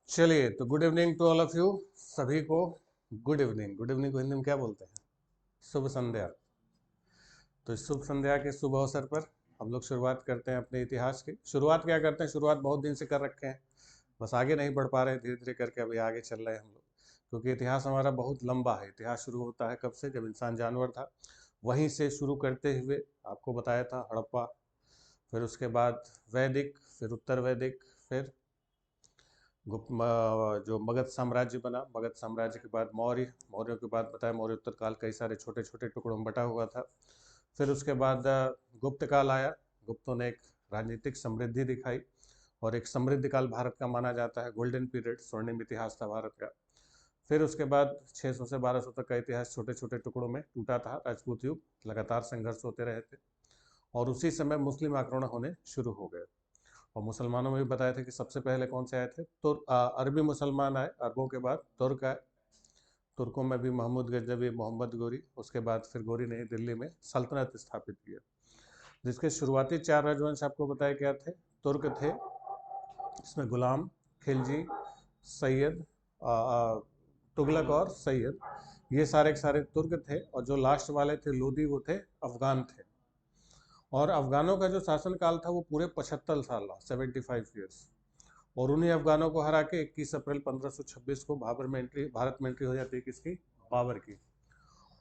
चलिए, तो good evening to all of you. सभी को गुड इवनिंग। गुड इवनिंग को हिंदी में क्या बोलते हैं? शुभ संध्या। तो इस शुभ संध्या के शुभ अवसर पर हम लोग शुरुआत करते हैं अपने इतिहास की। शुरुआत क्या करते हैं, शुरुआत बहुत दिन से कर रखे हैं, बस आगे नहीं बढ़ पा रहे हैं। धीरे धीरे करके अभी आगे चल रहे हैं हम लोग, क्योंकि इतिहास हमारा बहुत लंबा है। इतिहास शुरू होता है कब से? जब इंसान जानवर था, वहीं से शुरू करते हुए आपको बताया था हड़प्पा, फिर उसके बाद वैदिक, फिर उत्तर वैदिक, फिर जो मगध साम्राज्य बना, मगध साम्राज्य के बाद मौर्य, मौर्यों के बाद बताया मौर्योत्तर काल कई सारे छोटे छोटे टुकड़ों में बटा हुआ था। फिर उसके बाद गुप्त काल आया। गुप्तों ने एक राजनीतिक समृद्धि दिखाई और एक समृद्ध काल भारत का माना जाता है। गोल्डन पीरियड, स्वर्णिम इतिहास था भारत का। फिर उसके बाद 600 से 1200 तक का इतिहास छोटे छोटे टुकड़ों में टूटा था। राजपूत युग, लगातार संघर्ष होते रहे थे और उसी समय मुस्लिम आक्रमण होने शुरू हो गए। और मुसलमानों में भी बताया था कि सबसे पहले कौन से आए थे? तो अरबी मुसलमान आए, अरबों के बाद तुर्क आए। तुर्कों में भी महमूद गजनवी, मोहम्मद गोरी, उसके बाद फिर गोरी ने दिल्ली में सल्तनत स्थापित किया। जिसके शुरुआती 4 राजवंश आपको बताया क्या थे? तुर्क थे, इसमें गुलाम, खिलजी, सैयद, तुगलक और सैयद, ये सारे के सारे तुर्क थे। और जो लास्ट वाले थे लोदी, वो थे अफगान थे। और अफगानों का जो शासनकाल था वो पूरे 75 साल रहा, 75 ईयर्स। और उन्हीं अफगानों को हरा के 21 अप्रैल 1526 को भारत में एंट्री हो जाती है किसकी? बाबर की।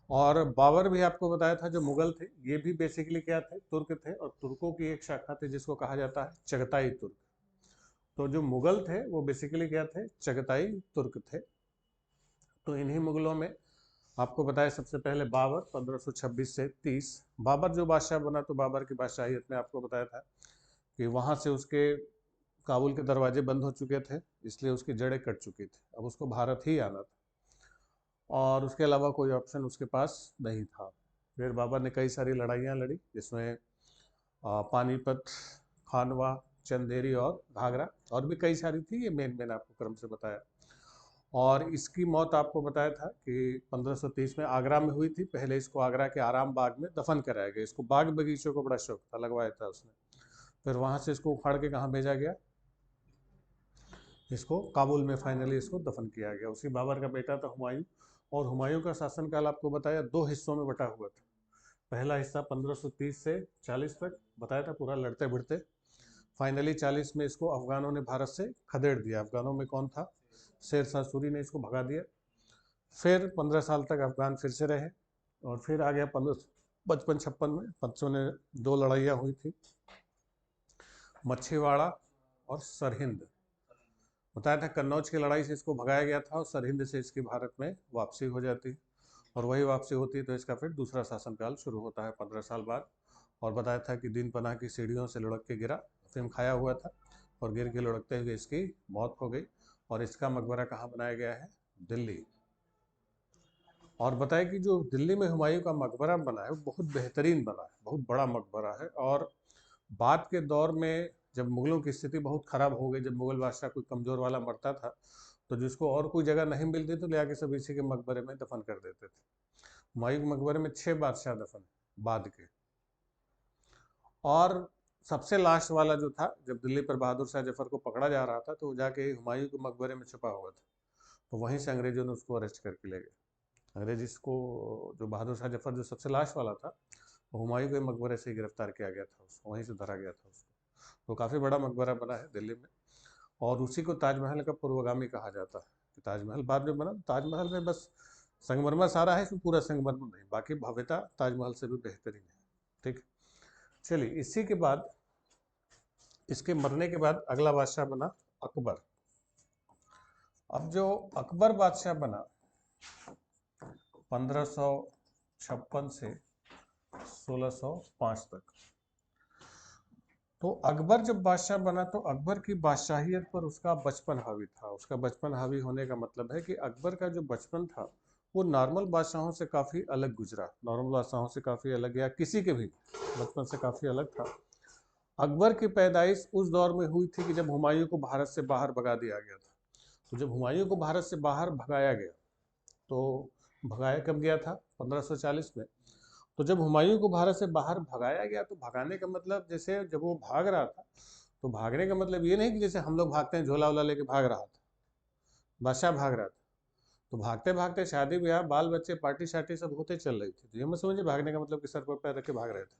और बाबर भी आपको बताया था जो मुगल थे, ये भी बेसिकली क्या थे? तुर्क थे। और तुर्कों की एक शाखा थी जिसको कहा जाता है चगताई तुर्क। तो जो मुगल थे वो बेसिकली क्या थे? चगताई तुर्क थे। तो इन्हीं मुगलों में आपको बताया सबसे पहले बाबर 1526 से 30। बाबर जो बादशाह बना, तो बाबर की बादशाहियत में आपको बताया था कि वहां से उसके काबुल के दरवाजे बंद हो चुके थे, इसलिए उसकी जड़ें कट चुकी थी। अब उसको भारत ही आना था और उसके अलावा कोई ऑप्शन उसके पास नहीं था। फिर बाबर ने कई सारी लड़ाइयाँ लड़ी, जिसमें पानीपत, खानवा, चंदेरी और घाघरा, और भी कई सारी थी। ये मेन मेन आपको क्रम से बताया। और इसकी मौत आपको बताया था कि 1530 में आगरा में हुई थी। पहले इसको आगरा के आराम बाग में दफन कराया गया। इसको बाग बगीचों को बड़ा शौक था, लगवाया था उसने। फिर वहां से इसको उखाड़ के कहाँ भेजा गया? इसको काबुल में फाइनली इसको दफन किया गया। उसी बाबर का बेटा था हुमायूं। और हुमायूं का शासनकाल आपको बताया 2 हिस्सों में बटा हुआ था। पहला हिस्सा 1530 से 40 तक बताया था, पूरा लड़ते भिड़ते। फाइनली 40 में इसको अफगानों ने भारत से खदेड़ दिया। अफगानों में कौन था? शेर शाह सूरी ने इसको भगा दिया। फिर 15 साल तक अफगान फिर से रहे। और फिर आ गया 1555-56 में पंचों ने 2 लड़ाइयाँ हुई थी, मच्छीवाड़ा और सरहिंद। बताया था कन्नौज की लड़ाई से इसको भगाया गया था और सरहिंद से इसकी भारत में वापसी हो जाती। और वही वापसी होती तो इसका फिर दूसरा शासनकाल शुरू होता है 15 साल बाद। और बताया था कि दीन पनाह की सीढ़ियों से लुढ़क के गिरा, अफीम खाया हुआ था और गिर के लुढ़कते हुए इसकी मौत हो गई। और इसका मकबरा कहाँ बनाया गया है? दिल्ली। और बताया कि जो दिल्ली में हुमायूं का मकबरा बना है वो बहुत बेहतरीन बना है, बहुत बड़ा मकबरा है। और बाद के दौर में जब मुगलों की स्थिति बहुत खराब हो गई, जब मुगल बादशाह कोई कमजोर वाला मरता था, तो जिसको और कोई जगह नहीं मिलती तो ले आके सब इसी के मकबरे में दफन कर देते थे। हुमायूं के मकबरे में 6 बादशाह दफन बाद के। और सबसे लास्ट वाला जो था, जब दिल्ली पर बहादुर शाह जफर को पकड़ा जा रहा था, तो वो जाके हुमायूं के मकबरे में छुपा हुआ था। तो वहीं से अंग्रेजों ने उसको अरेस्ट करके ले गए। अंग्रेज इसको, जो बहादुर शाह जफर जो सबसे लास्ट वाला था, वो हुमायूं के मकबरे से ही गिरफ्तार किया गया था, उसको वहीं से धरा गया था उसको। तो काफ़ी बड़ा मकबरा बना है दिल्ली में। और उसी को ताजमहल का पूर्वगामी कहा जाता है। कि ताजमहल बाद में बना, ताजमहल में बस संगमरमर सारा है, इसमें पूरा संगमरमर नहीं, बाकी भव्यता ताजमहल से भी बेहतरीन है। ठीक। चलिए, इसी के बाद, इसके मरने के बाद अगला बादशाह बना अकबर। अब जो अकबर बादशाह बना 1556 से 1605 तक, तो अकबर जब बादशाह बना तो अकबर की बादशाहियत पर उसका बचपन हावी था। उसका बचपन हावी होने का मतलब है कि अकबर का जो बचपन था वो नॉर्मल बादशाहों से काफ़ी अलग गुजरा। नॉर्मल बादशाहों से काफ़ी अलग, या किसी के भी बचपन से काफ़ी अलग था। अकबर की पैदाइश उस दौर में हुई थी कि जब हुमायूं को भारत से बाहर भगा दिया गया था। तो जब हुमायूं को भारत से बाहर भगाया गया, तो भगाया कब गया था? 1540 में। तो जब हुमायूं को भारत से बाहर भगाया गया, तो भगाने का मतलब, जैसे जब वो भाग रहा था, तो भागने का मतलब ये नहीं कि जैसे हम लोग भागते हैं झोला वोला लेके भाग रहा था। बादशाह भाग रहा था। तो भागते भागते शादी ब्याह बाल बच्चे पार्टी शार्टी सब होते चल रही थी। तो ये मत समझिए भागने का मतलब कि सर पर पैर रख के भाग रहे थे,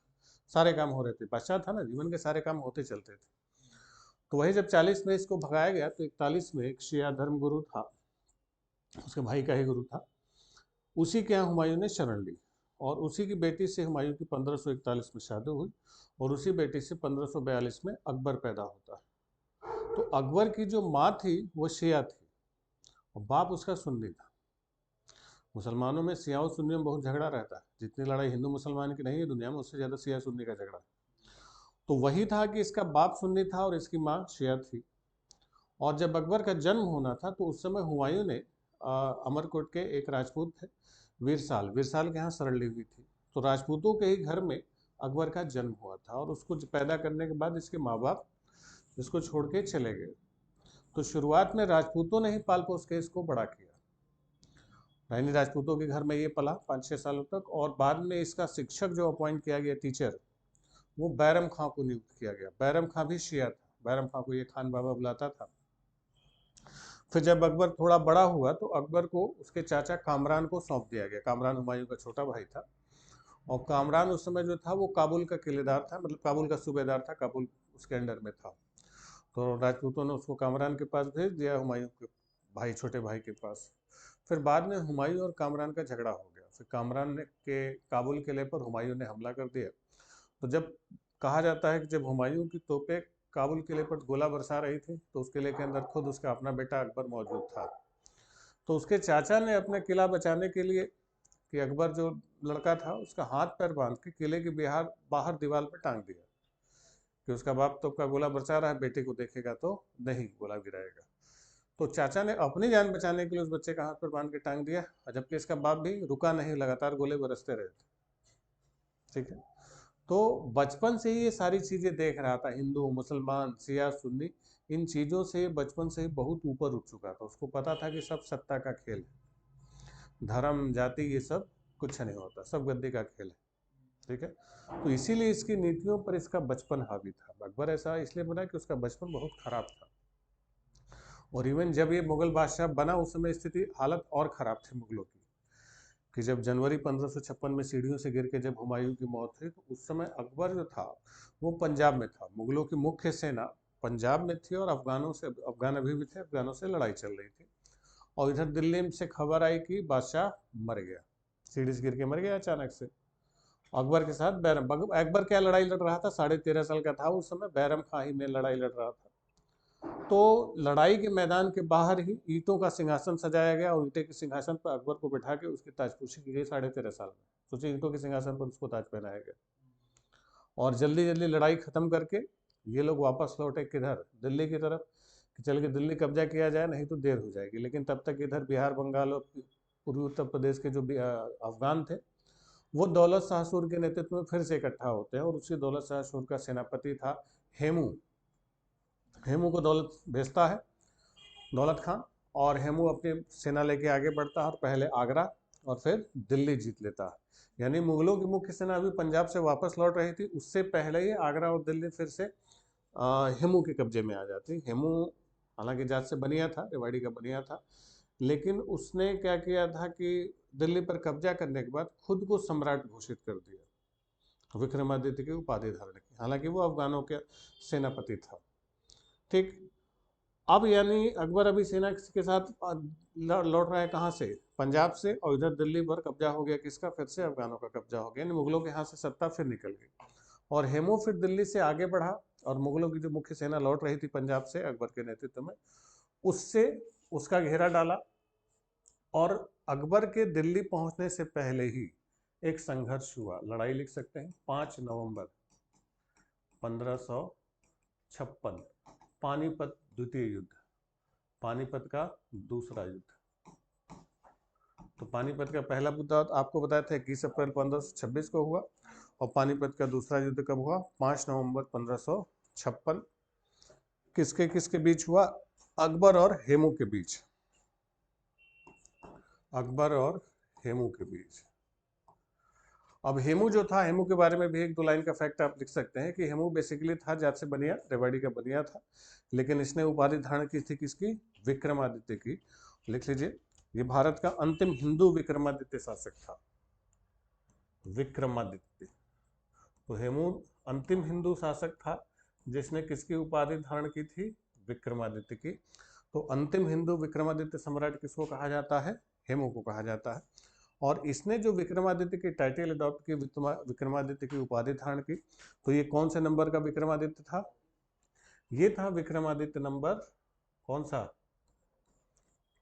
सारे काम हो रहे थे। बादशाह था ना, जीवन के सारे काम होते चलते थे। तो वही जब 40 में इसको भगाया गया तो 41 में एक शिया धर्म गुरु था, उसके भाई का ही गुरु था, उसी के यहाँ हुमायूं ने शरण ली। और उसी की बेटी से हुमायूं की 1541 में शादी हुई, और उसी बेटी से 1542 में अकबर पैदा होता है। तो अकबर की जो माँ थी वो शिया थी और बाप उसका सुन्नी था। मुसलमानों में शियाओं सुन्नियों में बहुत झगड़ा रहता है, जितनी लड़ाई हिंदू मुसलमान की नहीं है दुनिया में, उससे ज़्यादा शिया सुन्नी का झगड़ा। तो वही था कि इसका बाप सुन्नी था और इसकी माँ शिया थी। और जब अकबर का जन्म होना था तो उस समय हुमायूं ने अमरकोट के एक राजपूत थे वीरसाल के यहाँ शरण ली हुई थी। तो राजपूतों के ही घर में अकबर का जन्म हुआ था, और उसको पैदा करने के बाद इसके माँ बाप इसको छोड़ के चले गए। तो शुरुआत में राजपूतों ने ही पाल पोस के इसको बड़ा किया। रानी राजपूतों के घर में ये पला 5-6 सालों तक, और बाद में इसका शिक्षक जो अपॉइंट किया गया टीचर, वो बैरम खां को नियुक्त किया गया। बैरम खां भी शिया था, बैरम खां को ये खान बाबा बुलाता था। फिर जब अकबर थोड़ा बड़ा हुआ तो अकबर को उसके चाचा कामरान को सौंप दिया गया। कामरान हुमायूं का छोटा भाई था, और कामरान उस समय जो था वो काबुल का किलेदार था, मतलब काबुल का सूबेदार था, काबुल उसके अंडर में था। तो राजपूतों ने उसको कामरान के पास भेज दिया, हुमायूं के भाई छोटे भाई के पास। फिर बाद में हुमायूं और कामरान का झगड़ा हो गया। फिर कामरान ने के काबुल किले पर हुमायूं ने हमला कर दिया। तो जब कहा जाता है कि जब हुमायूं की तोपें काबुल किले पर गोला बरसा रही थी तो उस किले के अंदर खुद उसका अपना बेटा अकबर मौजूद था। तो उसके चाचा ने अपने किला बचाने के लिए कि अकबर जो लड़का था उसका हाथ पैर बांध के किले के बाहर दीवार पर टांग दिया कि उसका बाप तो का गोला बरसा रहा है, बेटे को देखेगा तो नहीं गोला गिराएगा। तो चाचा ने अपनी जान बचाने के लिए उस बच्चे का हाथ पर बांध के टांग दिया, और जबकि इसका बाप भी रुका नहीं, लगातार गोले बरसते रहे थे। ठीक है। तो बचपन से ही ये सारी चीजें देख रहा था, हिंदू मुसलमान शिया सुन्नी, इन चीजों से बचपन से ही बहुत ऊपर उठ चुका था। उसको पता था कि सब सत्ता का खेल है, धर्म जाति ये सब कुछ नहीं होता, सब गद्दी का खेल है। ठीक है। तो इसीलिए इसकी नीतियों पर इसका बचपन हावी था। अकबर ऐसा इसलिए बना कि उसका बचपन बहुत खराब था। और इवन जब ये मुगल बादशाह बना उस समय स्थिति हालत और खराब थी मुगलों की, कि जब जनवरी 1556 में सीढ़ियों से गिर के जब हुमायूं की मौत हुई तो उस समय अकबर जो था वो पंजाब में था। मुगलों की मुख्य सेना पंजाब में थी, और अफगान अभी भी थे, अफगानों से लड़ाई चल रही थी। और इधर दिल्ली से खबर आई कि बादशाह मर गया, सीढ़ी से गिर के मर गया अचानक से। अकबर के साथ अकबर क्या लड़ाई लड़ रहा था, 13.5 साल का था उस समय, बैरम खां ही में लड़ाई लड़ रहा था। तो लड़ाई के मैदान के बाहर ही ईंटों का सिंहासन सजाया गया, और ईंटे के सिंहासन पर अकबर को बिठा के उसकी ताजपोशी की गई 13.5 साल में। सोचिए, ईंटों के सिंहासन पर उसको ताज पहनाया गया। और जल्दी जल्दी लड़ाई खत्म करके ये लोग वापस लौटे किधर, दिल्ली की तरफ, कि चल के दिल्ली कब्जा किया जाए, नहीं तो देर हो जाएगी। लेकिन तब तक इधर बिहार बंगाल और पूर्वी उत्तर प्रदेश के जो अफगान थे वो दौलत शाह सूर के नेतृत्व में फिर से इकट्ठा होते हैं, और उसी दौलत शाह सूर का सेनापति था हेमू। हेमू को दौलत भेजता है दौलत खां, और हेमू अपनी सेना लेके आगे बढ़ता है, और पहले आगरा और फिर दिल्ली जीत लेता है। यानी मुगलों की मुख्य सेना अभी पंजाब से वापस लौट रही थी, उससे पहले ही आगरा और दिल्ली फिर से हेमू के कब्जे में आ जाती। हेमू हालांकि जात से बनिया था, रेवाड़ी का बनिया था, लेकिन उसने क्या किया था कि दिल्ली पर कब्जा करने के बाद खुद को सम्राट घोषित कर दिया, विक्रमादित्य की उपाधि धारण की। हालांकि वो अफगानों के सेनापति था। ठीक। अब यानी अकबर अभी सेना के साथ लौट रहा है कहाँ से, पंजाब से, और इधर दिल्ली पर कब्जा हो गया किसका, फिर से अफगानों का कब्जा हो गया, यानी मुगलों के हाथ से सत्ता फिर निकल गई। और हेमू फिर दिल्ली से आगे बढ़ा, और मुगलों की जो मुख्य सेना लौट रही थी पंजाब से अकबर के नेतृत्व में, उससे उसका घेरा डाला। और अकबर के दिल्ली पहुंचने से पहले ही एक संघर्ष हुआ, लड़ाई लिख सकते हैं, 5 नवंबर 1556, पानीपत द्वितीय युद्ध, पानीपत का दूसरा युद्ध। तो पानीपत का पहला युद्ध आपको बताया था 21 अप्रैल 1526 को हुआ, और पानीपत का दूसरा युद्ध कब हुआ, 5 नवंबर 1556। किसके किसके बीच हुआ, अकबर और हेमू के बीच, अकबर और हेमू के बीच। अब हेमू जो था, हेमू के बारे में भी 1-2 लाइन का फैक्ट आप लिख सकते हैं कि हेमू बेसिकली था जात से बनिया, रेवाड़ी का बनिया था, लेकिन इसने उपाधि धारण की थी किसकी, विक्रमादित्य की। लिख लीजिए, ये भारत का अंतिम हिंदू विक्रमादित्य शासक था, विक्रमादित्य। तो हेमू अंतिम हिंदू शासक था जिसने किसकी उपाधि धारण की थी, विक्रमादित्य की। तो अंतिम हिंदू विक्रमादित्य सम्राट किसको कहा जाता है, हेमू को कहा जाता है। और इसने जो विक्रमादित्य की टाइटल अडॉप्ट की, विक्रमादित्य की उपाधि धारण की, तो ये कौन से नंबर का विक्रमादित्य था, ये था विक्रमादित्य नंबर कौन सा,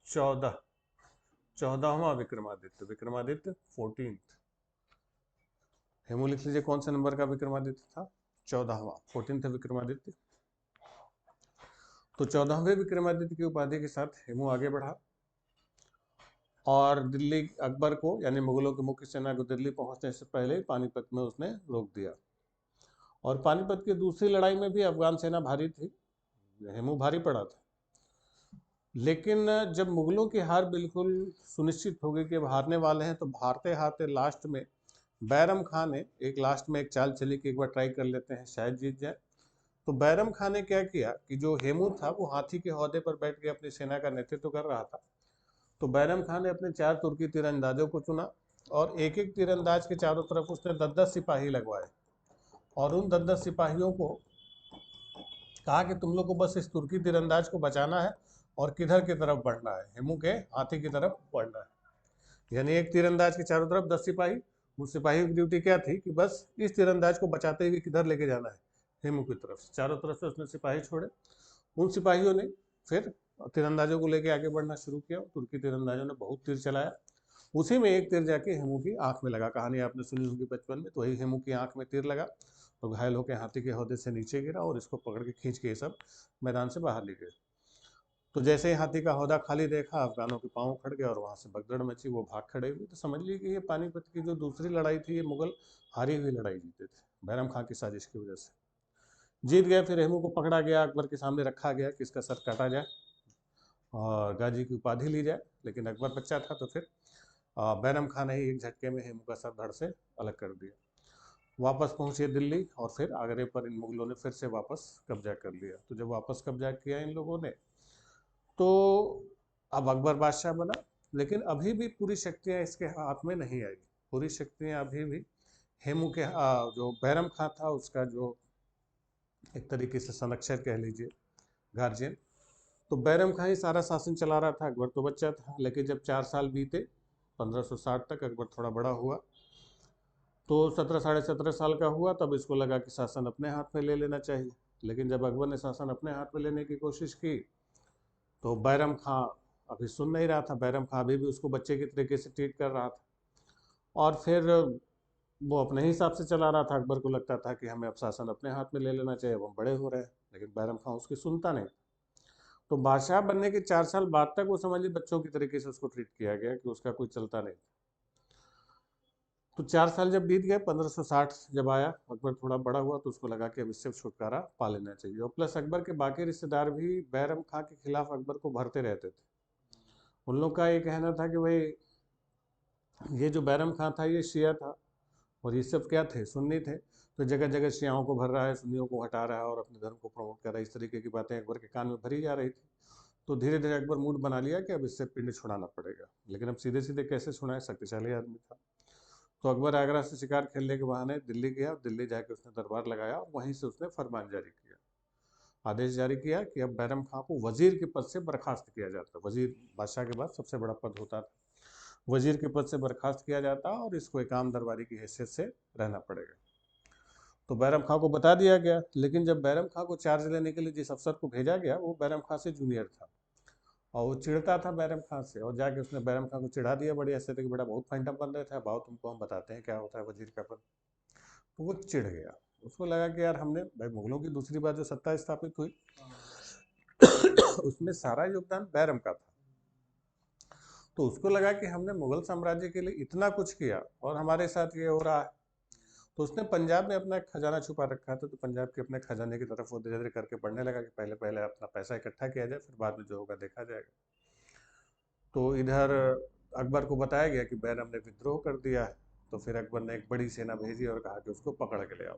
14, 14वां विक्रमादित्य, विक्रमादित्य 14। हेमू लिख लीजिए कौन से नंबर का विक्रमादित्य था, 14वां, 14th विक्रमादित्य। तो 14वें विक्रमादित्य की उपाधि के साथ हेमू आगे बढ़ा और दिल्ली अकबर को, यानी मुगलों की मुख्य सेना को दिल्ली पहुंचने से पहले पानीपत में उसने रोक दिया। और पानीपत की दूसरी लड़ाई में भी अफगान सेना भारी थी, हेमू भारी पड़ा था। लेकिन जब मुगलों की हार बिल्कुल सुनिश्चित हो गई कि अब हारने वाले हैं, तो हारते हारते लास्ट में बैरम खान ने लास्ट में एक चाल चली कि एक बार ट्राई कर लेते हैं, शायद जीत जाए। तो बैरम खान ने क्या किया कि जो हेमू था वो हाथी के हौदे पर बैठ के अपनी सेना का नेतृत्व कर रहा था। तो बैरम खान ने अपने 4 तुर्की तीरंदाजों को चुना और एक एक तीरंदाज के चारों तरफ उसने 10-10 सिपाही लगवाए और उन 10-10 सिपाहियों को कहा कि तुम लोग को बस इस तुर्की तीरंदाज को बचाना है और किधर की तरफ बढ़ना है, हेमू के हाथी की तरफ बढ़ना है। यानी एक तीरंदाज के चारों तरफ 10 सिपाही, उन सिपाहियों की ड्यूटी क्या थी कि बस इस तीरंदाज को बचाते हुए किधर लेके जाना है, हेमू की तरफ से। चारों तरफ से उसने सिपाही छोड़े, उन सिपाहियों ने फिर तीरंदाजों को लेके आगे बढ़ना शुरू किया। तुर्की तीरंदाजों ने बहुत तीर चलाया, उसी में एक तीर जाके हेमू की आंख में लगा। कहानी आपने सुनी होगी बचपन में, तो वही हेमू की आंख में तीर लगा तो घायल होकर हाथी के हौदे से नीचे गिरा और इसको पकड़ के खींच के ये सब मैदान से बाहर ले गए। तो जैसे ही हाथी का हौदा खाली देखा, अफगानों के पांव खड़ गए और वहां से भगदड़ मची, वो भाग खड़े हुए। तो समझ लीजिए कि ये पानीपत की जो दूसरी लड़ाई थी, ये मुगल हारी हुई लड़ाई जीते थे, बैरम खां की साजिश की वजह से जीत गए। फिर हेमू को पकड़ा गया, अकबर के सामने रखा गया कि इसका सर काटा जाए और गाजी की उपाधि ली जाए। लेकिन अकबर बच्चा था, तो फिर बैरम खान ने ही एक झटके में हेमू का सर धड़ से अलग कर दिया। वापस पहुंचे दिल्ली और फिर आगरे पर इन मुगलों ने फिर से वापस कब्जा कर लिया। तो जब वापस कब्जा किया इन लोगों ने, तो अब अकबर बादशाह बना। लेकिन अभी भी पूरी शक्तियां इसके हाथ में नहीं आई, पूरी शक्तियां अभी भी हेमू के जो बैरम खां था उसका जो एक तरीके से संरक्षक कह लीजिए, गार्जियन, तो बैरम खां ही सारा शासन चला रहा था। अकबर तो बच्चा था। लेकिन जब 4 साल बीते 1560 तक, अकबर थोड़ा बड़ा हुआ, तो 17 साढ़े 17 साल का हुआ, तब इसको लगा कि शासन अपने हाथ में ले लेना चाहिए। लेकिन जब अकबर ने शासन अपने हाथ में लेने की कोशिश की, तो बैरम खां अभी सुन नहीं रहा था। बैरम खां अभी भी उसको बच्चे की तरीके से ट्रीट कर रहा था और फिर वो अपने ही हिसाब से चला रहा था। अकबर को लगता था कि हमें अब शासन अपने हाथ में ले लेना चाहिए, अब हम बड़े हो रहे हैं। लेकिन बैरम खां उसकी सुनता नहीं। तो बादशाह बनने के 4 साल बाद तक वो समझ ली बच्चों की तरीके से उसको ट्रीट किया गया कि उसका कोई चलता नहीं। तो 4 साल जब बीत गए, 1560 जब आया, अकबर थोड़ा बड़ा हुआ, तो उसको लगा कि अब इससे छुटकारा पा लेना चाहिए। और प्लस अकबर के बाकी रिश्तेदार भी बैरम खां के खिलाफ अकबर को भरते रहते थे। उन लोग का ये कहना था कि भाई ये जो बैरम खां था ये शिया था और ये सब क्या थे, सुन्नी थे। तो जगह जगह शियाओं को भर रहा है, सुन्नियों को हटा रहा है और अपने धर्म को प्रमोट कर रहा है। इस तरीके की बातें अकबर के कान में भरी जा रही थी। तो धीरे धीरे अकबर मूड बना लिया कि अब इससे पिंड छुड़ाना पड़ेगा। लेकिन अब सीधे सीधे कैसे छुड़ाएं, शक्तिशाली आदमी था। तो अकबर आगरा से शिकार खेलने के बहाने दिल्ली गया। दिल्ली जाके उसने दरबार लगाया और वहीं से उसने फरमान जारी किया, आदेश जारी किया कि अब बैरम खां को वजीर के पद से बर्खास्त किया जाता। वजीर बादशाह के बाद सबसे बड़ा पद होता था, वजीर के पद से बर्खास्त किया जाता और इसको एक आम दरबारी की हैसियत से रहना पड़ेगा। तो बैरम खां को बता दिया गया। लेकिन जब बैरम खां को चार्ज लेने के लिए जिस अफसर को भेजा गया, वो बैरम खां से जूनियर था और वो चिढ़ता था बैरम खां से। और जाके उसने बैरम खां को चिढ़ा दिया बड़ी ऐसे थे कि बेटा बहुत फैंटम बन रहे थे, भाव तुमको हम बताते हैं क्या होता है वजीर का पद। तो वो चिढ़ गया, उसको लगा कि यार हमने भाई मुगलों की दूसरी बार जो सत्ता स्थापित हुई उसमें सारा योगदान बैरम का था। तो उसको लगा कि हमने मुगल साम्राज्य के लिए इतना कुछ किया और हमारे साथ ये हो रहा है। तो उसने पंजाब में अपना एक खजाना छुपा रखा था। तो पंजाब के अपने खजाने की तरफ वो धीरे धीरे करके बढ़ने लगा कि पहले पहले अपना पैसा इकट्ठा किया जाए, फिर बाद में जो होगा देखा जाएगा। तो इधर अकबर को बताया गया कि बैरम ने विद्रोह कर दिया है। तो फिर अकबर ने एक बड़ी सेना भेजी और कहा कि उसको पकड़ के ले आओ।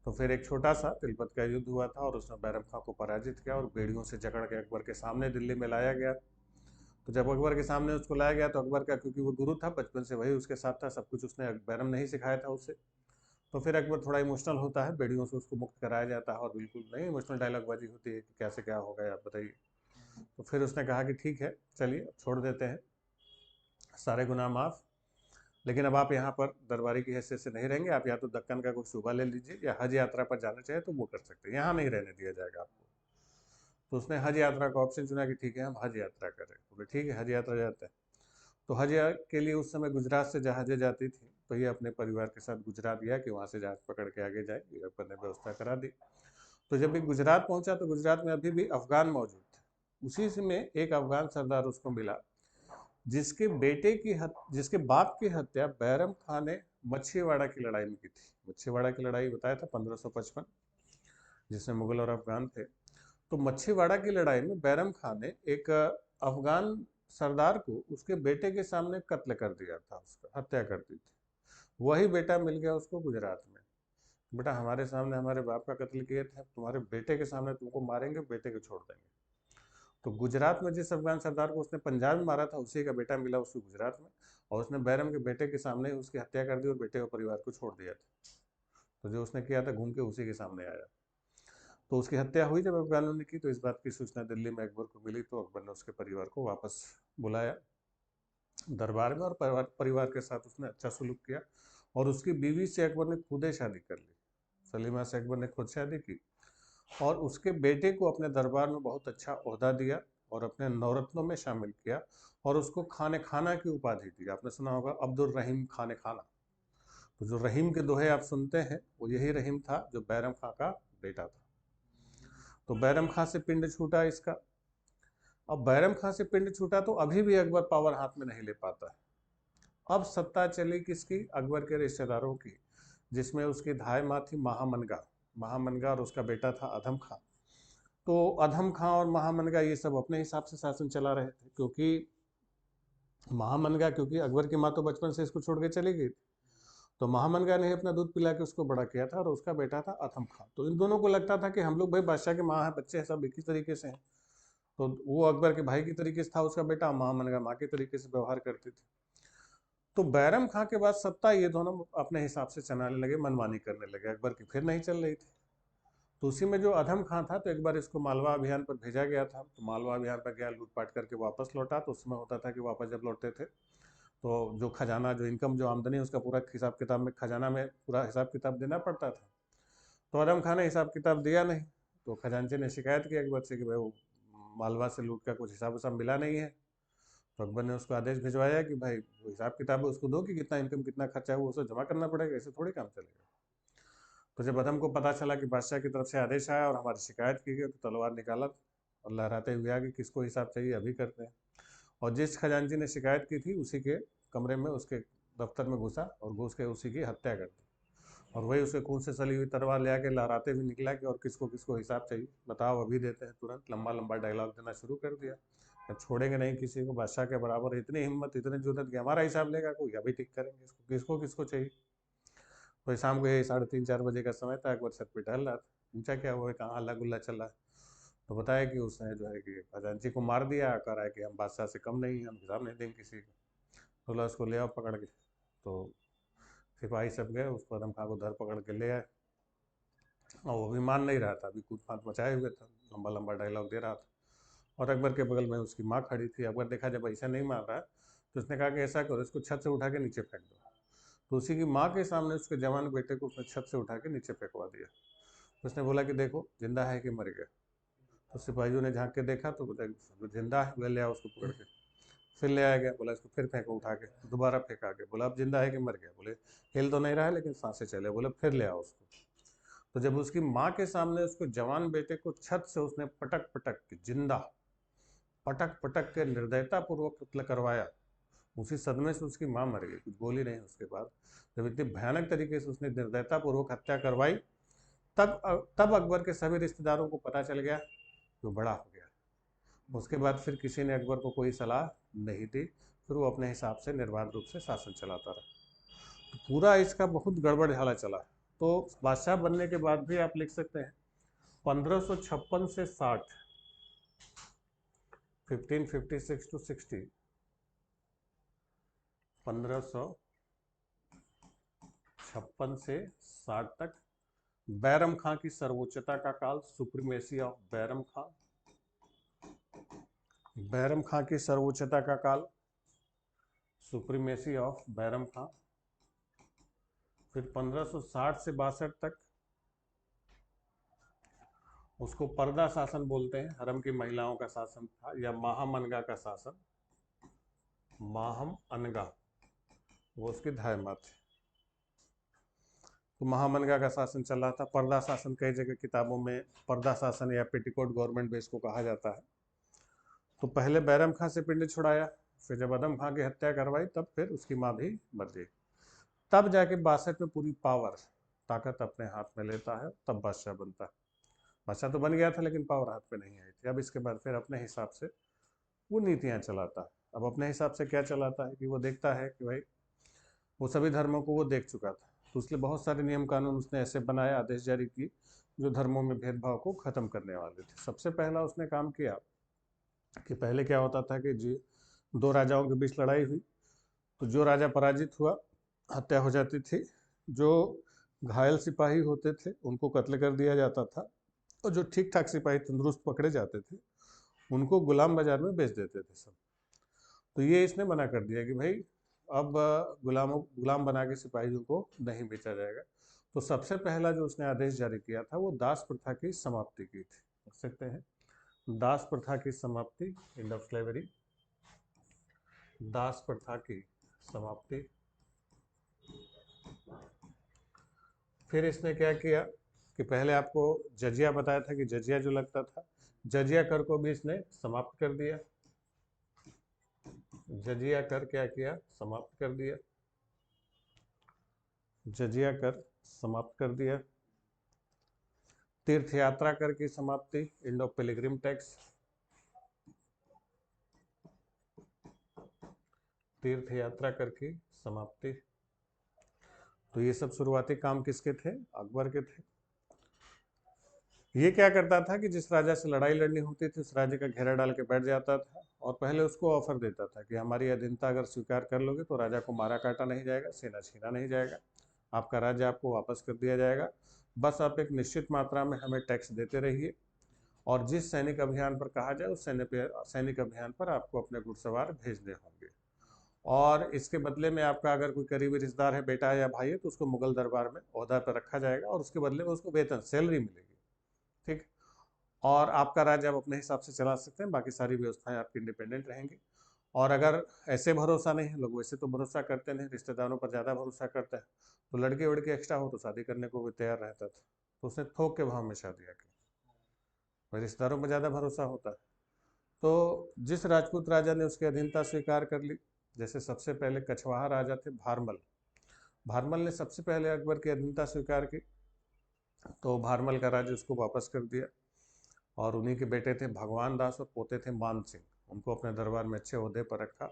तो फिर एक छोटा सा तिलपत का युद्ध हुआ था और उसने बैरम खां को पराजित किया और बेड़ियों से जकड़ के अकबर के सामने दिल्ली में लाया गया। तो जब अकबर के सामने उसको लाया गया तो अकबर का, क्योंकि वो गुरु था बचपन से, वही उसके साथ था, सब कुछ उसने बैरम नहीं सिखाया था उससे, तो फिर अकबर थोड़ा इमोशनल होता है, बेड़ियों से उसको मुक्त कराया जाता है और बिल्कुल नहीं इमोशनल डायलॉग बाजी होती है कि कैसे क्या होगा आप बताइए। तो फिर उसने कहा कि ठीक है चलिए छोड़ देते हैं, सारे गुनाह माफ़, लेकिन अब आप यहाँ पर दरबारी की हैसियत से नहीं रहेंगे, आप या तो दक्कन का कोई सूबा ले लीजिए या हज यात्रा पर जाना चाहे तो वो कर सकते हैं, यहाँ नहीं रहने दिया जाएगा आपको। तो उसने हज यात्रा का ऑप्शन चुना कि ठीक है हम हज यात्रा करें, बोले ठीक है हज यात्रा जाते हैं। तो हज के लिए उस समय गुजरात से जहाज़ें जाती थी, तो ये अपने परिवार के साथ गुजरात गया कि वहाँ से जहाज़ पकड़ के आगे जाए, ये अकबर ने व्यवस्था करा दी। तो जब ये गुजरात पहुंचा तो गुजरात में अभी भी अफगान मौजूद थे, उसी से में एक अफगान सरदार उसको मिला जिसके बाप की हत्या बैरम खान ने मच्छीवाड़ा की लड़ाई में की थी। मच्छीवाड़ा की लड़ाई बताया था 1555, जिसमें मुगल और अफगान थे। तो मच्छीवाड़ा की लड़ाई में बैरम खान ने एक अफगान सरदार को उसके बेटे के सामने कत्ल कर दिया था, उसका हत्या कर दी थी। वही बेटा मिल गया उसको गुजरात में, बेटा हमारे सामने हमारे बाप का कत्ल किए थे, तुम्हारे बेटे के सामने तुमको मारेंगे, बेटे को छोड़ देंगे। तो गुजरात में जिस अफगान सरदार को उसने पंजाब में मारा था, उसी का बेटा मिला उसको गुजरात में, और उसने बैरम के बेटे के सामने उसकी हत्या कर दी और बेटे और परिवार को छोड़ दिया था। तो जो उसने किया था घूम के उसी के सामने आया। तो उसकी हत्या हुई जब अफगानों ने की, तो इस बात की सूचना दिल्ली में अकबर को मिली, तो अकबर ने उसके परिवार को वापस बुलाया दरबार में, और परिवार के साथ उसने अच्छा सलूक किया, और उसकी बीवी से अकबर ने खुद ही शादी कर ली। सलीमा से अकबर ने खुद शादी की, और उसके बेटे को अपने दरबार में बहुत अच्छा ओहदा दिया और अपने नवरत्नों में शामिल किया, और उसको खाने खाना की उपाधि दी। आपने सुना होगा अब्दुल रहीम खाने खाना। तो जो रहीम के दोहे आप सुनते हैं, वो यही रहीम था जो बैरम खां का बेटा था। तो बैरम खां से पिंड छूटा इसका। अब बैरम खां से पिंड छूटा तो अभी भी अकबर पावर हाथ में नहीं ले पाता है। अब सत्ता चली किसकी? अकबर के रिश्तेदारों की, जिसमें उसकी धाय माँ थी महामनगा। महामनगा और उसका बेटा था अधम खां। तो अधम खां और महामनगा ये सब अपने हिसाब से शासन चला रहे थे, क्योंकि महामनगा, क्योंकि अकबर की माँ तो बचपन से इसको छोड़ के चली गई, तो महामनगा ने अपना दूध पिला के उसको बड़ा किया था, और उसका बेटा था अधम खां। तो इन दोनों को लगता था कि हम लोग भाई बादशाह के माँ है, बच्चे हैं, सब एक ही तरीके से हैं। तो वो अकबर के भाई की तरीके से था उसका बेटा, महामनगा माँ के तरीके से व्यवहार करती थी। तो बैरम खां के बाद सत्ता ये दोनों अपने हिसाब से चलाने लगे, मनमानी करने लगे, अकबर की फिर नहीं चल रही थी। तो उसी में जो अधम खां था, तो एक बार इसको मालवा अभियान पर भेजा गया था, तो मालवा अभियान पर गया, लूटपाट करके वापस लौटा। तो उसमें होता था कि वापस जब लौटते थे तो जो खजाना, जो इनकम, जो आमदनी, उसका पूरा हिसाब किताब में, खजाना में पूरा हिसाब किताब देना पड़ता था। तो अधम खां ने हिसाब किताब दिया नहीं, तो खजांची ने शिकायत की अकबर से कि भाई वो मालवा से लूट का कुछ हिसाब उसाब मिला नहीं है। तो अकबर ने उसको आदेश भिजवाया कि भाई वो हिसाब किताब है उसको दो, कि कितना इनकम कितना खर्चा है वो उसे जमा करना पड़ेगा, ऐसे थोड़ी काम चलेगा। तो जब अधम को पता चला कि बादशाह की तरफ से आदेश आया और हमारी शिकायत की गई, तो तलवार निकाला और लहराते हुए आ कि किसको हिसाब चाहिए अभी करते हैं। और जिस खजांची ने शिकायत की थी उसी के कमरे में, उसके दफ्तर में घुसा और घुस के उसी की हत्या कर दी। और वही उसके खून से सली हुई तलवार ले आके लहराते हुए निकला कि और किसको किसको हिसाब चाहिए बताओ अभी देते हैं तुरंत। लंबा लंबा डायलॉग देना शुरू कर दिया, अब छोड़ेंगे नहीं किसी को, बादशाह के बराबर इतनी हिम्मत, इतनी जुर्रत कि हमारा हिसाब लेगा कोई, अभी ठीक करेंगे इसको, किसको किसको चाहिए। तो शाम को यही 3:30-4 बजे का समय था, अकबर छत पे टहल रहा था, पूछा क्या हुआ, कहाँ हल्ला गुल्ला चल रहा है। तो बताया कि उसने जो है कि खजांची को मार दिया, कह रहा है कि हम बादशाह से कम नहीं हैं, हम हिसाब नहीं देंगे किसी को। तो बोला उसको ले आओ पकड़ के। तो सिपाही सब गए, उसको आदम खां को धर पकड़ के ले आए, और वो भी मान नहीं रहा था, अभी कूद फांद मचाए हुए था, लंबा लंबा डायलॉग दे रहा था। और अकबर के बगल में उसकी माँ खड़ी थी। अकबर देखा जब ऐसा नहीं मार रहा है, तो उसने कहा कि ऐसा करो, इसको छत से उठा के नीचे फेंक दो। तो उसी की माँ के सामने उसके जवान बेटे को उसने छत से उठा के नीचे फेंकवा दिया। उसने बोला कि देखो जिंदा है कि मर गया। तो सिपाहियों ने झांक के देखा तो बोला जिंदा है, बोले ले आओ उसको पकड़ के। फिर ले आया गया, बोला इसको फिर फेंको उठा के, दोबारा फेंका के, बोला अब जिंदा है कि मर गया, बोले हिल तो नहीं रहा है लेकिन सांसें चले, बोले फिर ले आओ उसको। तो जब उसकी माँ के सामने उसको जवान बेटे को छत से उसने पटक पटक के जिंदा, पटक पटक के निर्दयता पूर्वक कत्ल करवाया, उसी सदमे से उसकी माँ मर गई, कुछ बोली नहीं उसके बाद। जब इतनी भयानक तरीके से उसने निर्दयता पूर्वक हत्या करवाई, तब तब अकबर के सभी रिश्तेदारों को पता चल गया कि वो बड़ा हो गया। उसके बाद फिर किसी ने अकबर को कोई सलाह नहीं दी, फिर वो अपने हिसाब से निर्बाध रूप से शासन चलाता रहा। तो पूरा इसका बहुत गड़बड़ हाला चला। तो बादशाह बनने के बाद भी आप लिख सकते हैं 1556 से 60, 1556 टू 60, 1556 से 60 तक। बैरम खां की सर्वोच्चता का काल, सुप्रीमेसी ऑफ बैरम खां। बैरम खां की सर्वोच्चता का काल, सुप्रीमेसी ऑफ बैरम खां। फिर 1560 से 62 तक उसको पर्दा शासन बोलते हैं, हरम की महिलाओं का शासन था, या माहम अनगा का शासन। माहम अनगा वो उसकी धायमा थे। तो महामनगा का शासन चल रहा था। पर्दा शासन कई जगह किताबों में पर्दा शासन या पेटीकोट गवर्नमेंट बेस को कहा जाता है। तो पहले बैरम खां से पिंड छुड़ाया, फिर जब अदम खां की हत्या करवाई तब फिर उसकी माँ भी मर गई। तब जाके 62 में पूरी पावर ताकत अपने हाथ में लेता है, तब बादशाह बनता है। बादशाह तो बन गया था लेकिन पावर हाथ में नहीं आई थी। अब इसके बाद फिर अपने हिसाब से वो नीतियाँ चलाता है। अब अपने हिसाब से क्या चलाता है कि वो देखता है कि भाई वो सभी धर्मों को वो देख चुका था, तो इसलिए बहुत सारे नियम कानून उसने ऐसे बनाए, आदेश जारी की जो धर्मों में भेदभाव को खत्म करने वाले थे। सबसे पहला उसने काम किया कि पहले क्या होता था कि जी दो राजाओं के बीच लड़ाई हुई, तो जो राजा पराजित हुआ हत्या हो जाती थी, जो घायल सिपाही होते थे उनको कत्ल कर दिया जाता था, और जो ठीक ठाक सिपाही तंदुरुस्त पकड़े जाते थे उनको गुलाम बाजार में बेच देते थे सब। तो ये इसने मना कर दिया कि भाई अब गुलाम बना के सिपाहियों को नहीं बेचा जाएगा। तो सबसे पहला जो उसने आदेश जारी किया था वो दास प्रथा की समाप्ति की थी। देख सकते हैं, दास प्रथा की समाप्ति, एंड ऑफ स्लेवरी, दास प्रथा की समाप्ति। फिर इसने क्या किया कि पहले आपको जजिया बताया था कि जजिया जो लगता था, जजिया कर को भी इसने समाप्त कर दिया। जजिया कर क्या किया, समाप्त कर दिया। जजिया कर समाप्त कर दिया। तीर्थ यात्रा कर की समाप्ति, एंड ऑफ पिलग्रिम टैक्स। तीर्थ यात्रा कर की समाप्ति। तो ये सब शुरुआती काम किसके थे, अकबर के थे। ये क्या करता था कि जिस राजा से लड़ाई लड़नी होती थी उस राज्य का घेरा डाल के बैठ जाता था, और पहले उसको ऑफर देता था कि हमारी अधीनता अगर स्वीकार कर लोगे तो राजा को मारा काटा नहीं जाएगा, सेना छीना नहीं जाएगा, आपका राज्य आपको वापस कर दिया जाएगा, बस आप एक निश्चित मात्रा में हमें टैक्स देते रहिए, और जिस सैनिक अभियान पर कहा जाए उस सैनिक अभियान पर आपको अपने घुड़सवार भेजने होंगे, और इसके बदले में आपका अगर कोई करीबी रिश्तेदार है, बेटा है या भाई है, तो उसको मुगल दरबार में ओहदा पर रखा जाएगा और उसके बदले में उसको वेतन सैलरी मिलेगी। ठीक, और आपका राज्य आप अपने हिसाब से चला सकते हैं, बाकी सारी व्यवस्थाएं आपकी इंडिपेंडेंट रहेंगी। और अगर ऐसे भरोसा नहीं है, लोग वैसे तो भरोसा करते नहीं, रिश्तेदारों पर ज़्यादा भरोसा करते हैं, तो लड़के वड़के एक्स्ट्रा हो तो शादी करने को भी तैयार रहता था, तो उसने थोक के भाव में शादियाँ की, रिश्तेदारों पर ज़्यादा भरोसा होता है। तो जिस राजपूत राजा ने उसकी अधीनता स्वीकार कर ली, जैसे सबसे पहले कछवाहा राजा थे भारमल, भारमल ने सबसे पहले अकबर की अधीनता स्वीकार की, तो भारमल का राज्य उसको वापस कर दिया, और उन्हीं के बेटे थे भगवान दास और पोते थे मान सिंह, उनको अपने दरबार में अच्छे ओहदे पर रखा,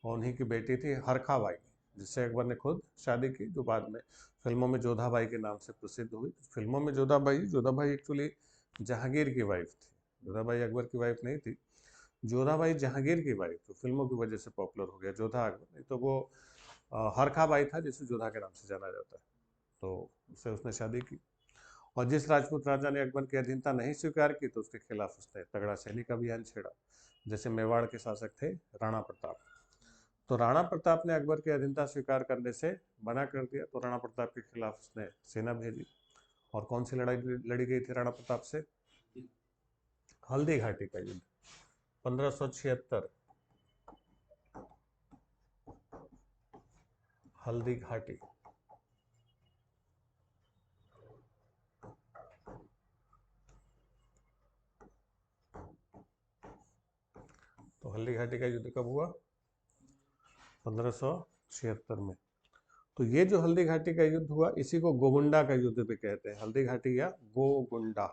और उन्हीं की बेटी थी हरखाबाई, जिससे अकबर ने खुद शादी की, जो बाद में फिल्मों में जोधाबाई के नाम से प्रसिद्ध हुई। फिल्मों में जोधाबाई एक्चुअली जहांगीर की वाइफ थी, जोधाबाई अकबर की वाइफ नहीं थी, जोधाबाई जहांगीर की वाइफ, तो फिल्मों की वजह से पॉपुलर हो गया जोधा अकबर, नहीं तो वो हरखाबाई था जिसे जोधा के नाम से जाना जाता है, तो उससे उसने शादी की। और जिस राजपूत राजा ने अकबर की अधीनता नहीं स्वीकार की तो उसके खिलाफ उसने तगड़ा सैनिक अभियान छेड़ा, जैसे मेवाड़ के शासक थे राणा प्रताप। तो राणा प्रताप ने अकबर की अधीनता स्वीकार करने से मना कर दिया, तो राणा प्रताप के खिलाफ उसने सेना भेजी। और कौन सी लड़ाई लड़ी गई थी राणा प्रताप से, हल्दी घाटी का युद्ध, 1576, हल्दी घाटी। तो हल्दी घाटी का युद्ध कब हुआ, 1576 में। तो ये जो हल्दी घाटी का युद्ध हुआ इसी को गोगुंडा का युद्ध भी कहते हैं, हल्दी घाटी या गोगुंडा,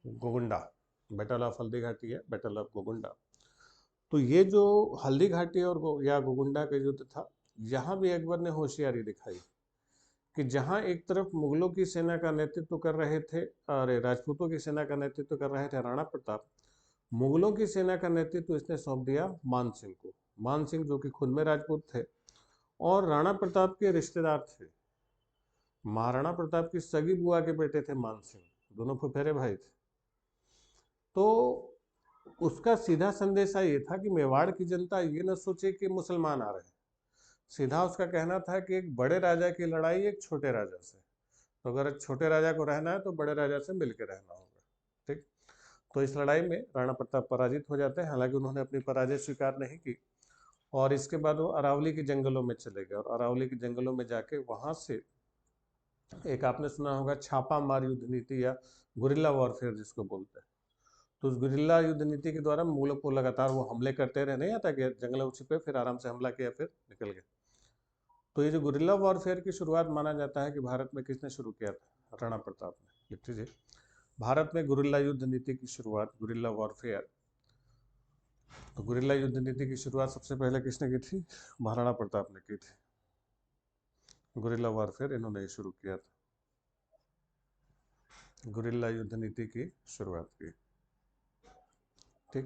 गोगुंडा, बैटल ऑफ हल्दी घाटी या बैटल ऑफ गोगुंडा। तो ये जो हल्दी घाटी और या गोगुंडा का युद्ध था, यहाँ भी अकबर ने होशियारी दिखाई कि जहाँ एक तरफ मुगलों की सेना का नेतृत्व कर रहे थे, अरे राजपूतों की सेना का नेतृत्व कर रहे थे राणा प्रताप, मुगलों की सेना का नेतृत्व इसने सौंप दिया मान सिंह को। मान सिंह जो कि खुद में राजपूत थे और राणा प्रताप के रिश्तेदार थे। महाराणा प्रताप की सगी बुआ के बेटे थे मान सिंह, दोनों फुफेरे भाई थे। तो उसका सीधा संदेशा ये था कि मेवाड़ की जनता ये न सोचे कि मुसलमान आ रहे हैं। सीधा उसका कहना था कि एक बड़े राजा की लड़ाई एक छोटे राजा से, तो अगर छोटे राजा को रहना है तो बड़े राजा से मिलकर रहना होगा। ठीक। तो इस लड़ाई में राणा प्रताप पराजित हो जाते हैं, हालांकि उन्होंने अपनी पराजय स्वीकार नहीं की और इसके बाद वो अरावली के जंगलों में चले गए और अरावली के जंगलों में जाके वहां से एक आपने सुना होगा छापा मार युद्ध नीति या गुरिल्ला वॉरफेयर जिसको बोलते हैं। तो उस गुरिल्ला युद्ध नीति के द्वारा मुगलों को लगातार वो हमले करते रहे, नहीं आता कि जंगलों छिपे फिर आराम से हमला किया फिर निकल गए। तो ये जो गुरिल्ला वॉरफेयर की शुरुआत माना जाता है कि भारत में किसने शुरू किया था, राणा प्रताप ने। लिख लीजिए, भारत में गुरिल्ला युद्ध नीति की शुरुआत, गुरिल्ला वॉरफेयर, तो गुरिल्ला युद्ध नीति की शुरुआत सबसे पहले किसने की थी, महाराणा प्रताप ने की थी। गुरिल्ला वॉरफेयर इन्होंने ही शुरू किया था, गुरिल्ला युद्ध नीति की शुरुआत की। ठीक।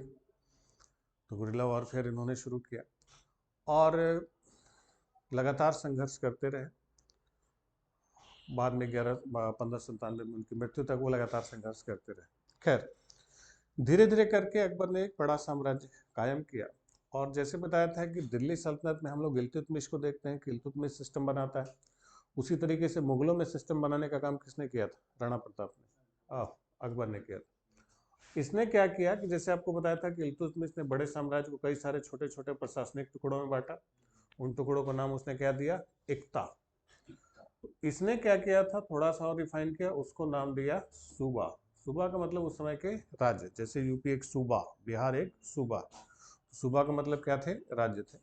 तो गुरिल्ला वॉरफेयर इन्होंने शुरू किया और लगातार संघर्ष करते रहे। बाद में 1597 में उनकी मृत्यु तक वो लगातार संघर्ष करते रहे। खैर, धीरे धीरे करके अकबर ने एक बड़ा साम्राज्य कायम किया और जैसे बताया था कि दिल्ली सल्तनत में हम लोग इल्तुतमिश को देखते हैं कि इल्तुतमिश सिस्टम बनाता है, उसी तरीके से मुगलों में सिस्टम बनाने का काम किसने किया था, राणा प्रताप ने, अकबर ने किया था। इसने क्या किया कि जैसे आपको बताया था कि इल्तुतमिश ने बड़े साम्राज्य को कई सारे छोटे छोटे प्रशासनिक टुकड़ों में बांटा, उन टुकड़ों का नाम उसने क्या दिया, एकता। तो इसने क्या किया था, थोड़ा सा और रिफाइन किया, उसको नाम दिया सूबा। सूबा का मतलब उस समय के राज्य, जैसे यूपी एक सूबा, बिहार एक सूबा। सूबा का मतलब क्या थे, राज्य थे।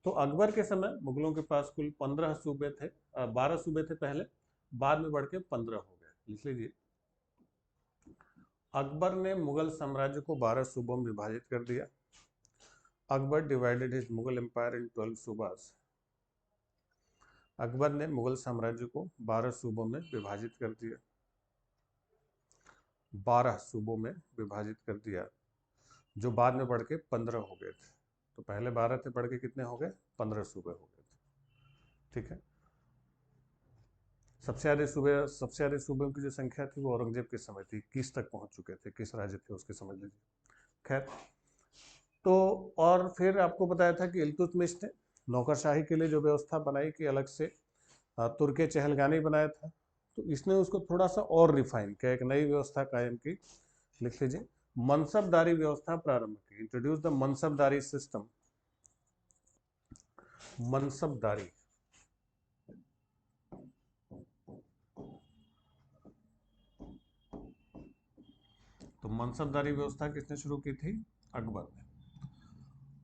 तो अकबर के समय मुगलों के पास कुल 15 सूबे थे, 12 सूबे थे पहले, बाद में बढ़ के 15 हो गए। लिख लीजिए, अकबर ने मुगल साम्राज्य को 12 सूबों में विभाजित कर दिया। Akbar divided his Mughal empire in 12 subahs. Akbar ने मुगल साम्राज्य को 12 सूबों में विभाजित कर दिया, 12 सूबों में विभाजित कर दिया, जो बाद में बढ़ के 15 हो गए थे। तो पहले 12 थे, बढ़ के कितने हो गए, 15 सूबे हो गए थे। ठीक है। सबसे ज्यादा सूबों की जो संख्या थी वो औरंगजेब के समय थी, 21 तक पहुंच चुके थे, किस राज्य थे उसके समझ लीजिए। खैर, तो और फिर आपको बताया था कि इल्तुतमिश ने नौकरशाही के लिए जो व्यवस्था बनाई कि अलग से तुर्के चहलगानी बनाया था, तो इसने उसको थोड़ा सा और रिफाइन किया, एक नई व्यवस्था कायम की। लिख लीजिए, मनसबदारी व्यवस्था प्रारंभ की, इंट्रोड्यूस द मनसबदारी सिस्टम। मनसबदारी, तो मनसबदारी व्यवस्था किसने शुरू की थी, अकबर ने।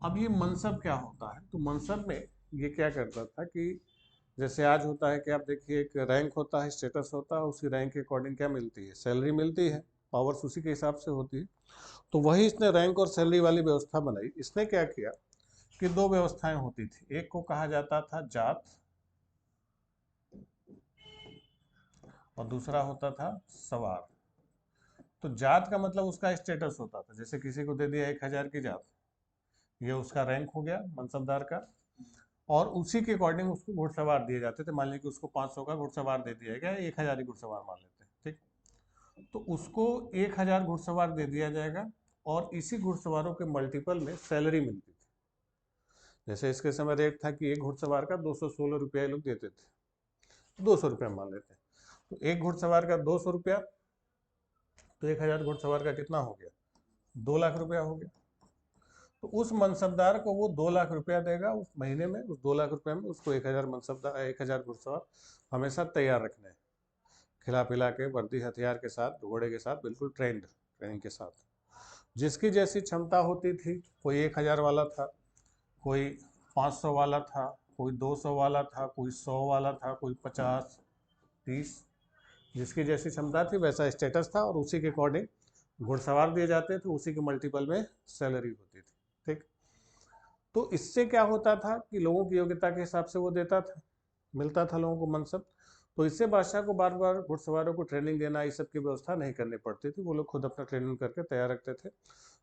अब ये मनसब क्या होता है, तो मनसब में ये क्या करता था कि जैसे आज होता है कि आप देखिए एक रैंक होता है, स्टेटस होता है, उसी रैंक के अकॉर्डिंग क्या मिलती है, सैलरी मिलती है, पावर्स उसी के हिसाब से होती है। तो वही इसने रैंक और सैलरी वाली व्यवस्था बनाई। इसने क्या किया कि दो व्यवस्थाएं होती थी, एक को कहा जाता था जात और दूसरा होता था सवार। तो जात का मतलब उसका स्टेटस होता था, जैसे किसी को दे दिया 1000 की जात, ये उसका रैंक हो गया मनसबदार का, और उसी के अकॉर्डिंग उसको घुड़सवार दिए जाते थे। मान लीजिए कि उसको 500 का घुड़सवार दे दिया गया, 1000 ही घुड़सवार मान लेते हैं। ठीक। तो उसको 1000 घुड़सवार दे दिया जाएगा और इसी घुड़सवारों के मल्टीपल में सैलरी मिलती थी। जैसे इसके समय रेट था कि एक घुड़सवार का 216 रुपया लोग देते थे, 200 रुपया मान लेते हैं। तो एक घुड़सवार का 200 रुपया, तो 1000 घुड़सवार का कितना हो गया, 2 लाख रुपया हो गया। तो उस मनसबदार को वो 2 लाख रुपया देगा उस महीने में, उस 2 लाख रुपया में उसको 1000 मनसबदार, 1000 घुड़सवार हमेशा तैयार रखने हैं, खिला पिला के, वर्दी हथियार के साथ, घोड़े के साथ, बिल्कुल ट्रेनिंग के साथ। जिसकी जैसी क्षमता होती थी, कोई 1000 वाला था, कोई 500 वाला था, कोई 200 वाला था, कोई 100 वाला था, कोई 50, 30, जिसकी जैसी क्षमता थी वैसा स्टेटस था और उसी के अकॉर्डिंग घुड़सवार दिए जाते थे, उसी के मल्टीपल में सैलरी होती थी। ठीक। तो इससे क्या होता था कि लोगों की योग्यता के हिसाब से वो देता था, मिलता था लोगों को मनसब। तो इससे बादशाह को बार बार घुड़सवारों को ट्रेनिंग देना, इस सब की व्यवस्था नहीं करनी पड़ती थी। वो लोग खुद अपना ट्रेनिंग करके तैयार रखते थे।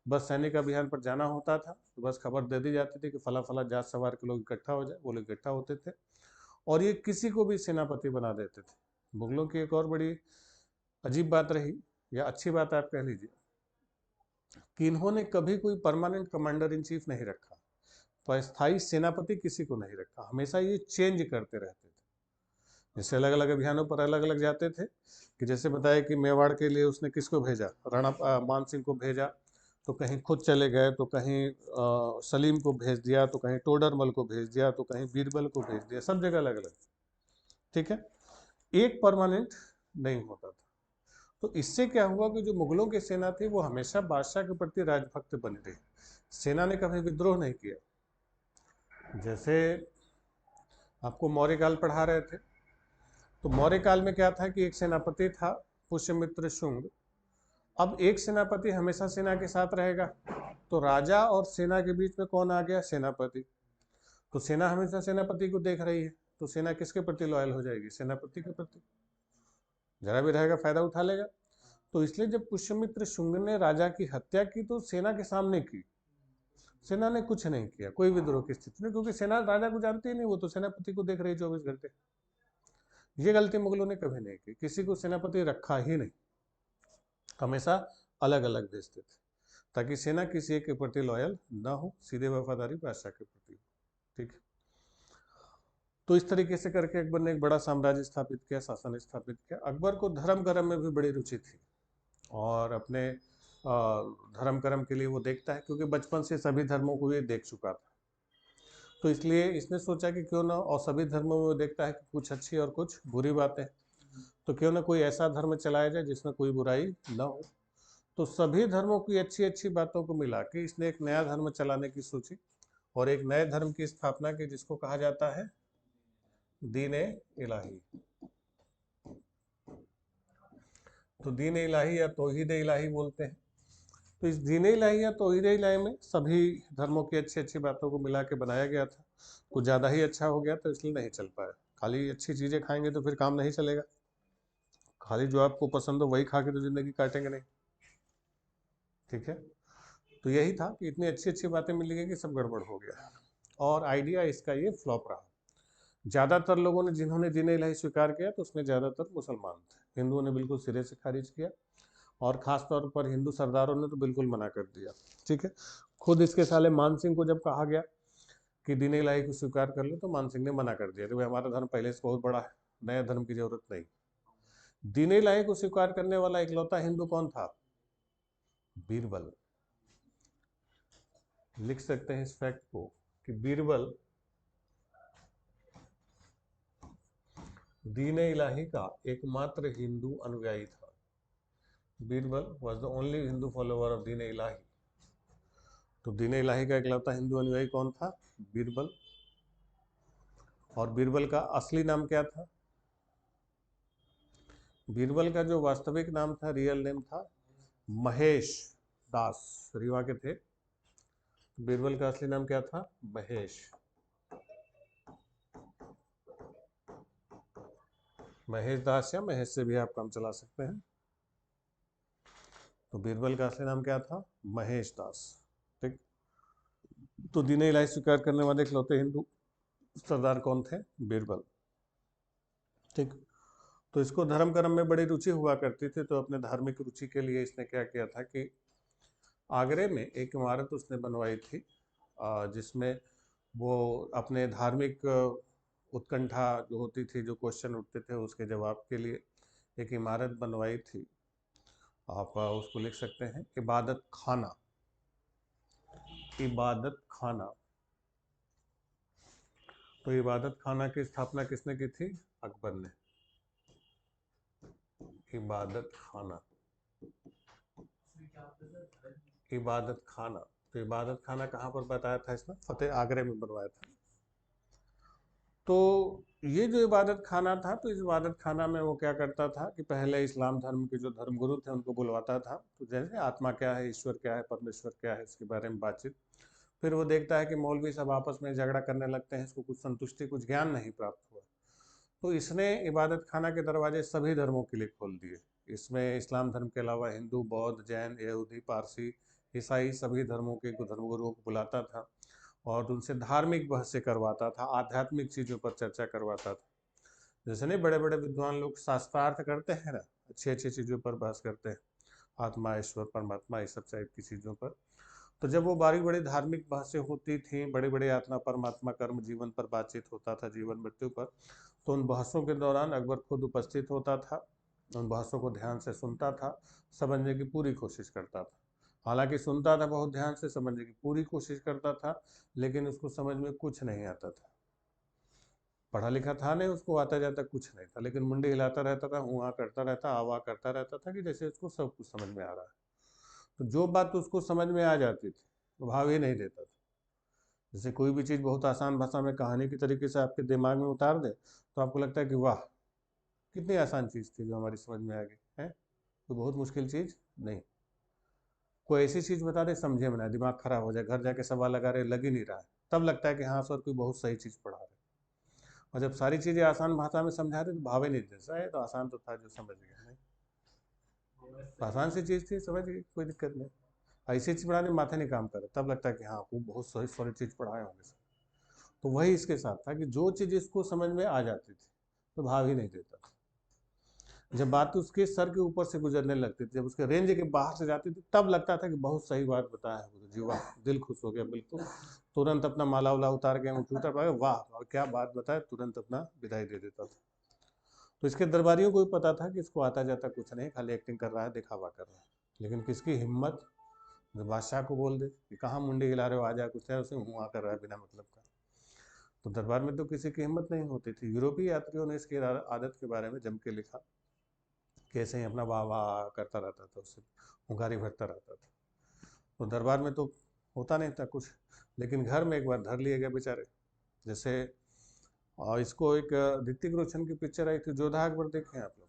बस सैनिक अभियान पर जाना होता था तो बस खबर दे दी जाती थी कि फला फला जात सवार के लोग इकट्ठा हो जाए। वो लोग इकट्ठा होते थे और ये किसी को भी सेनापति बना देते थे। मुगलों की एक और बड़ी अजीब बात रही, या अच्छी बात आप कह लीजिए, कि इन्होंने कभी कोई परमानेंट कमांडर इन चीफ नहीं रखा, तो स्थायी सेनापति किसी को नहीं रखा। हमेशा ये चेंज करते रहते थे। जैसे अलग अलग अभियानों पर अलग अलग जाते थे, कि जैसे बताया कि मेवाड़ के लिए उसने किसको भेजा, राणा मान सिंह को भेजा, तो कहीं खुद चले गए, तो कहीं सलीम को भेज दिया, तो कहीं टोडरमल को भेज दिया, तो कहीं बीरबल को भेज दिया, सब जगह अलग अलग। ठीक है, एक परमानेंट नहीं होता था। तो इससे क्या हुआ कि जो मुगलों की सेना थी वो हमेशा बादशाह के प्रति राजभक्त बनी रही। सेना ने कभी विद्रोह नहीं किया। जैसे आपको मौर्य काल पढ़ा रहे थे, तो मौर्य काल में क्या था कि एक सेनापति था पुष्यमित्र शुंग। अब एक सेनापति हमेशा सेना के साथ रहेगा, तो राजा और सेना के बीच में कौन आ गया? सेनापति। तो सेना हमेशा सेनापति को देख रही है, तो सेना किसके प्रति लॉयल हो जाएगी? सेनापति के प्रति। जरा भी रहेगा फायदा उठा लेगा। तो इसलिए जब पुष्यमित्र शुंग ने राजा की हत्या की तो सेना के सामने की, सेना ने कुछ नहीं किया, कोई विद्रोह की स्थिति नहीं, क्योंकि सेना राजा को जानती ही नहीं, वो तो सेनापति को देख रही 24 घंटे। ये गलती मुगलों ने कभी नहीं की, किसी को सेनापति रखा ही नहीं, हमेशा अलग अलग भेजते थे, ताकि सेना किसी एक के प्रति लॉयल ना हो, सीधे वफादारी बादशाह के प्रति हो। ठीक है, तो इस तरीके से करके अकबर ने एक बड़ा साम्राज्य स्थापित किया, शासन स्थापित किया। अकबर को धर्म कर्म में भी बड़ी रुचि थी, और अपने धर्म कर्म के लिए वो देखता है, क्योंकि बचपन से सभी धर्मों को ये देख चुका था। तो इसलिए इसने सोचा कि क्यों ना, और सभी धर्मों में वो देखता है कि कुछ अच्छी और कुछ बुरी बातें, तो क्यों ना कोई ऐसा धर्म चलाया जाए जिसमें कोई बुराई न हो। तो सभी धर्मों की अच्छी अच्छी बातों को मिला के इसने एक नया धर्म चलाने की सोची, और एक नए धर्म की स्थापना की, जिसको कहा जाता है दीन-ए इलाही। तो दीन-ए इलाही या तौहीद-ए इलाही बोलते हैं। तो इस दीन-ए इलाही या तौहीद-ए इलाही में सभी धर्मों की अच्छी अच्छी बातों को मिला के बनाया गया था। कुछ ज़्यादा ही अच्छा हो गया तो इसलिए नहीं चल पाया। खाली अच्छी चीज़ें खाएंगे तो फिर काम नहीं चलेगा, खाली जो आपको पसंद हो वही खा के तो ज़िंदगी काटेंगे नहीं। ठीक है, तो यही था कि इतनी अच्छी अच्छी बातें मिल गई कि सब गड़बड़ हो गया, और आइडिया इसका ये फ्लॉप रहा। ज़्यादातर लोगों ने, जिन्होंने दीन इलाही स्वीकार किया, तो उसमें ज़्यादातर मुसलमान थे। हिंदुओं ने बिल्कुल सिरे से खारिज किया, और ख़ास तौर पर हिंदू सरदारों ने तो बिल्कुल मना कर दिया। ठीक है, खुद इसके साले मान सिंह को जब कहा गया कि दीन इलाही को स्वीकार कर लो, तो मान सिंह ने मना कर दिया कि भाई हमारा धर्म पहले से बहुत बड़ा है, नया धर्म की जरूरत नहीं। दीन इलाही को स्वीकार करने वाला इकलौता हिंदू कौन था? बीरबल। लिख सकते हैं इस फैक्ट को कि बीरबल दीन इलाही का एकमात्र हिंदू अनुयायी था। Birbal was the only Hindu follower of दीन इलाही। तो दीन इलाही का इकलौता हिंदू अनुयायी कौन था? बीरबल। और बीरबल का असली नाम क्या था? बीरबल का जो वास्तविक नाम था, रियल नेम था महेश दास। रीवा के थे। बीरबल का असली नाम क्या था? महेश। महेश दास या महेश से भी आप काम चला सकते हैं। तो बीरबल का असली नाम क्या था? महेश दास। ठीक, तो दीन इलाही स्वीकार करने वाले इकलौते हिंदू सरदार कौन थे? बीरबल। ठीक, तो इसको धर्म कर्म में बड़ी रुचि हुआ करती थी, तो अपने धार्मिक रुचि के लिए इसने क्या किया था कि आगरे में एक इमारत उसने बनवाई थी, जिसमें वो अपने धार्मिक उत्कंठा जो होती थी, जो क्वेश्चन उठते थे, उसके जवाब के लिए एक इमारत बनवाई थी। आप उसको लिख सकते हैं इबादत खाना। इबादत खाना। तो इबादत खाना की स्थापना किसने की थी? अकबर ने। इबादत खाना, इबादत खाना। तो इबादत खाना कहाँ पर बताया था इसने? फतेह आगरे में बनवाया था। तो ये जो इबादत खाना था, तो इस इबादत खाना में वो क्या करता था कि पहले इस्लाम धर्म के जो धर्मगुरु थे उनको बुलवाता था, तो जैसे आत्मा क्या है, ईश्वर क्या है, परमेश्वर क्या है, इसके बारे में बातचीत। फिर वो देखता है कि मौलवी सब आपस में झगड़ा करने लगते हैं, इसको कुछ संतुष्टि, कुछ ज्ञान नहीं प्राप्त हुआ, तो इसने इबादत खाना के दरवाजे सभी धर्मों के लिए खोल दिए। इसमें इस्लाम धर्म के अलावा हिंदू, बौद्ध, जैन, यहूदी, पारसी, ईसाई सभी धर्मों के धर्मगुरुओं को बुलाता था और उनसे धार्मिक बहसें करवाता था, आध्यात्मिक चीज़ों पर चर्चा करवाता था। जैसे नहीं बड़े बड़े विद्वान लोग शास्त्रार्थ करते हैं ना, अच्छी अच्छी चीज़ों पर बहस करते हैं, आत्मा, ईश्वर, परमात्मा, इस सब टाइप की चीज़ों पर। तो जब वो बड़ी बड़ी धार्मिक बहसें होती थी, बड़े बड़े आत्मा, परमात्मा, कर्म, जीवन पर बातचीत होता था, जीवन मृत्यु पर, तो उन बहसों के दौरान अकबर खुद उपस्थित होता था, उन बहसों को ध्यान से सुनता था, समझने की पूरी कोशिश करता था। हालांकि सुनता था बहुत ध्यान से, समझने की पूरी कोशिश करता था, लेकिन उसको समझ में कुछ नहीं आता था। पढ़ा लिखा था नहीं, उसको आता जाता कुछ नहीं था, लेकिन मुंडी हिलाता रहता था, हुआ करता रहता, आवा करता रहता था कि जैसे उसको सब कुछ समझ में आ रहा है। तो जो बात उसको समझ में आ जाती थी, वो भाव ही नहीं देता था। जैसे कोई भी चीज़ बहुत आसान भाषा में कहानी की तरीके से आपके दिमाग में उतार दे, तो आपको लगता है कि वाह, कितनी आसान चीज़ थी जो हमारी समझ में आ गई है। कोई बहुत मुश्किल चीज़ नहीं। कोई ऐसी चीज़ बता दे समझे में ना, दिमाग खराब हो जाए, घर जाके सवाल लगा रहे, लग ही नहीं रहा है, तब लगता है कि हाँ सर कोई बहुत सही चीज़ पढ़ा रहे। और जब सारी चीज़ें आसान भाषा में समझा दे तो भाव ही नहीं देता है, तो आसान तो था जो समझ गया। नहीं, आसान सी चीज़ थी, समझ गई, कोई दिक्कत नहीं। ऐसी चीज़ पढ़ाने माथे नहीं काम करे, तब लगता है कि हाँ वो बहुत सही सॉरी चीज़ पढ़ाए होंगे सर। तो वही इसके साथ था कि जो चीज़ इसको समझ में आ जाती थी तो भाव ही नहीं देता था। जब बात उसके सर के ऊपर से गुजरने लगती थी, जब उसके रेंज के बाहर से जाती थी, तब लगता था कि बहुत सही बात बताया है गुरु जी, वाह, दिल खुश हो गया बिल्कुल। तुरंत अपना माला उला उतार के अंगूठी उतार पाया, वाह और क्या बात बताए, तुरंत अपना विदाई दे देता था। तो इसके दरबारियों को भी पता था कि इसको आता जाता कुछ नहीं, खाली एक्टिंग कर रहा है, दिखावा कर रहा है। लेकिन किसकी हिम्मत जो बादशाह को बोल दे कि कहाँ मुंडी हिला रहे हो, आ जा, कुछ है, उसे हुआ कर रहा है बिना मतलब का। तो दरबार में तो किसी की हिम्मत नहीं होती थी। यूरोपीय यात्रियों ने इसकी आदत के बारे में जम के लिखा, कैसे ही अपना वाह वाह करता रहता था, उससे हुंगारी भरता रहता था। तो दरबार में तो होता नहीं था कुछ, लेकिन घर में एक बार धर लिए गए बेचारे। जैसे और इसको एक ऋतिक रोशन की पिक्चर आई थी जोधा अकबर, देखे हैं आप लोग?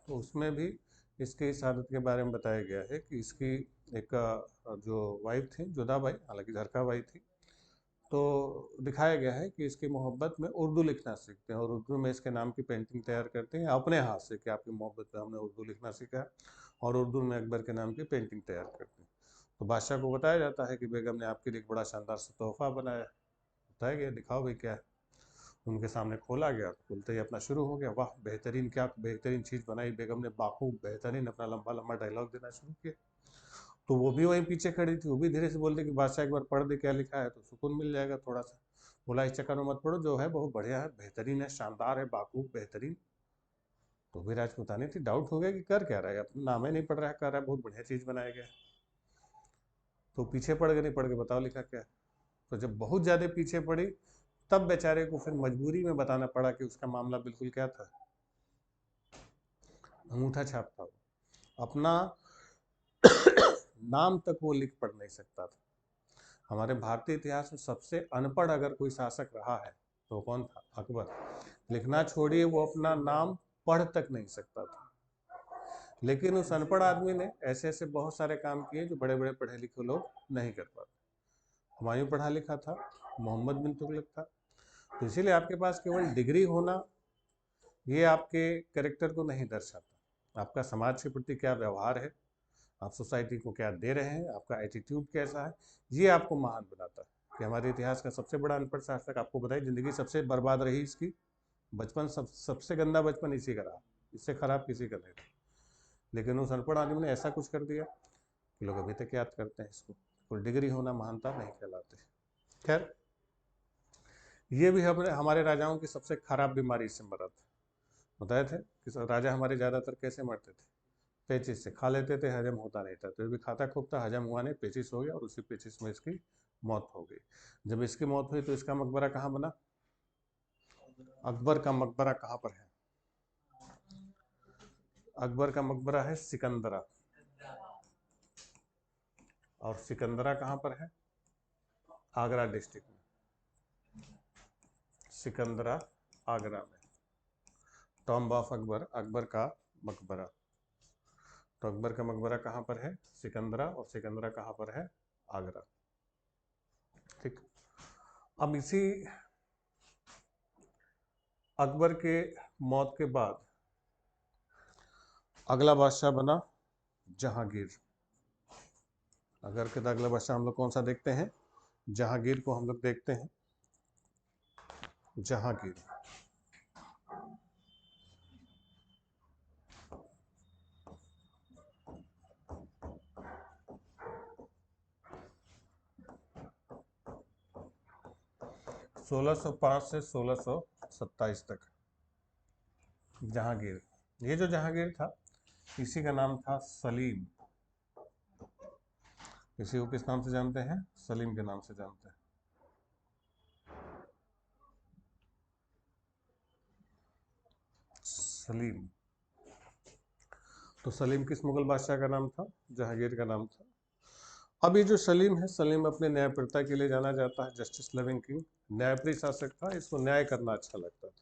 तो उसमें भी इसकी इस आदत के बारे में बताया गया है कि इसकी एक जो वाइफ थी जोधाबाई, हालांकि झरकाबाई थी, तो दिखाया गया है कि इसकी मोहब्बत में उर्दू लिखना सीखते हैं और उर्दू में इसके नाम की पेंटिंग तैयार करते हैं अपने हाथ से, कि आपकी मोहब्बत में हमने उर्दू लिखना सीखा है, और उर्दू में अकबर के नाम की पेंटिंग तैयार करते हैं। तो बादशाह को बताया जाता है कि बेगम ने आपके लिए एक बड़ा शानदार सा तोहफा बनाया। बताया गया, दिखाओ भाई क्या है। उनके सामने खोला गया, खोलते ही अपना शुरू हो गया, वाह बेहतरीन, क्या बेहतरीन चीज़ बनाई बेगम ने, बाखूब बेहतरीन, अपना लंबा लंबा डायलॉग देना शुरू किया। तो वो भी वहीं पीछे खड़ी थी, वो भी धीरे से बोल दी कि बादशाह एक बार पढ़ दे क्या लिखा है, तो सुकून मिल जाएगा थोड़ा सा। बोला इस चक्कर में मत पढ़ो, जो है बहुत बढ़िया है, बेहतरीन है, शानदार है, बाखूब बेहतरीन। तो भी राजपूतानी थी, डाउट हो गया कि कर क्या रहा है, अपना नाम ही नहीं पढ़ रहा है, कर रहा है बहुत बढ़िया चीज़ बनाया गया। तो पीछे पड़ गए, नहीं पढ़ के बताओ लिखा क्या है। तो जब बहुत ज़्यादा पीछे पड़ी, तब बेचारे को फिर मजबूरी में बताना पड़ा कि उसका मामला बिल्कुल क्या था, अंगूठा छाप था। अपना नाम तक वो लिख पढ़ नहीं सकता था। हमारे भारतीय इतिहास में सबसे अनपढ़ अगर कोई शासक रहा है तो कौन था? अकबर। लिखना छोड़िए, वो अपना नाम पढ़ तक नहीं सकता था। लेकिन उस अनपढ़ आदमी ने ऐसे ऐसे बहुत सारे काम किए जो बड़े बड़े पढ़े लिखे लोग नहीं कर पाते। हुमायूं पढ़ा लिखा था, मोहम्मद बिन तुगलक था। तो इसीलिए आपके पास केवल डिग्री होना ये आपके कैरेक्टर को नहीं दर्शाता, आपका समाज के प्रति क्या व्यवहार है, आप सोसाइटी को क्या दे रहे हैं, आपका एटीट्यूड कैसा है, ये आपको महान बनाता है। कि हमारे इतिहास का सबसे बड़ा अनपढ़ शासक, आपको बताइए, जिंदगी सबसे बर्बाद रही इसकी, बचपन सबसे गंदा बचपन इसी का रहा, इससे खराब किसी का नहीं था। लेकिन उस अनपढ़ आदमी ने ऐसा कुछ कर दिया कि लोग अभी तक याद करते हैं इसको। कोई डिग्री होना महानता नहीं कहलाते। खैर, ये भी हमारे राजाओं की सबसे खराब बीमारी इससे मरा था। बताए थे कि राजा हमारे ज़्यादातर कैसे मरते थे? पेचिस से। खा लेते थे, हजम होता नहीं था, तो ये भी खाता खूब था, हजम हुआ नहीं, पेचिस हो गया और उसी पेचिस में इसकी मौत हो गई। जब इसकी मौत हुई तो इसका मकबरा कहाँ बना? अकबर का मकबरा कहाँ पर है? अकबर का मकबरा है सिकंदरा। और सिकंदरा कहाँ पर है? आगरा डिस्ट्रिक्ट में। सिकंदरा आगरा में। टॉम्ब ऑफ अकबर, अकबर का मकबरा। तो अकबर का मकबरा कहाँ पर है? सिकंदरा। और सिकंदरा कहाँ पर है? आगरा। ठीक। अब इसी अकबर के मौत के बाद अगला बादशाह बना जहांगीर। अकबर के अगला बादशाह हम लोग कौन सा देखते हैं? जहांगीर को हम लोग देखते हैं। जहांगीर 1605 से 1627 तक जहांगीर। ये जो जहांगीर था इसी का नाम था सलीम। इसी को किस नाम से जानते हैं? सलीम के नाम से जानते हैं। सलीम। तो सलीम किस मुगल बादशाह का नाम था? जहांगीर का नाम था। अब ये जो सलीम है, सलीम अपने न्यायप्रियता के लिए जाना जाता है, जस्टिस लविंग किंग। न्यायप्रिय शासक था, इसको न्याय करना अच्छा लगता था।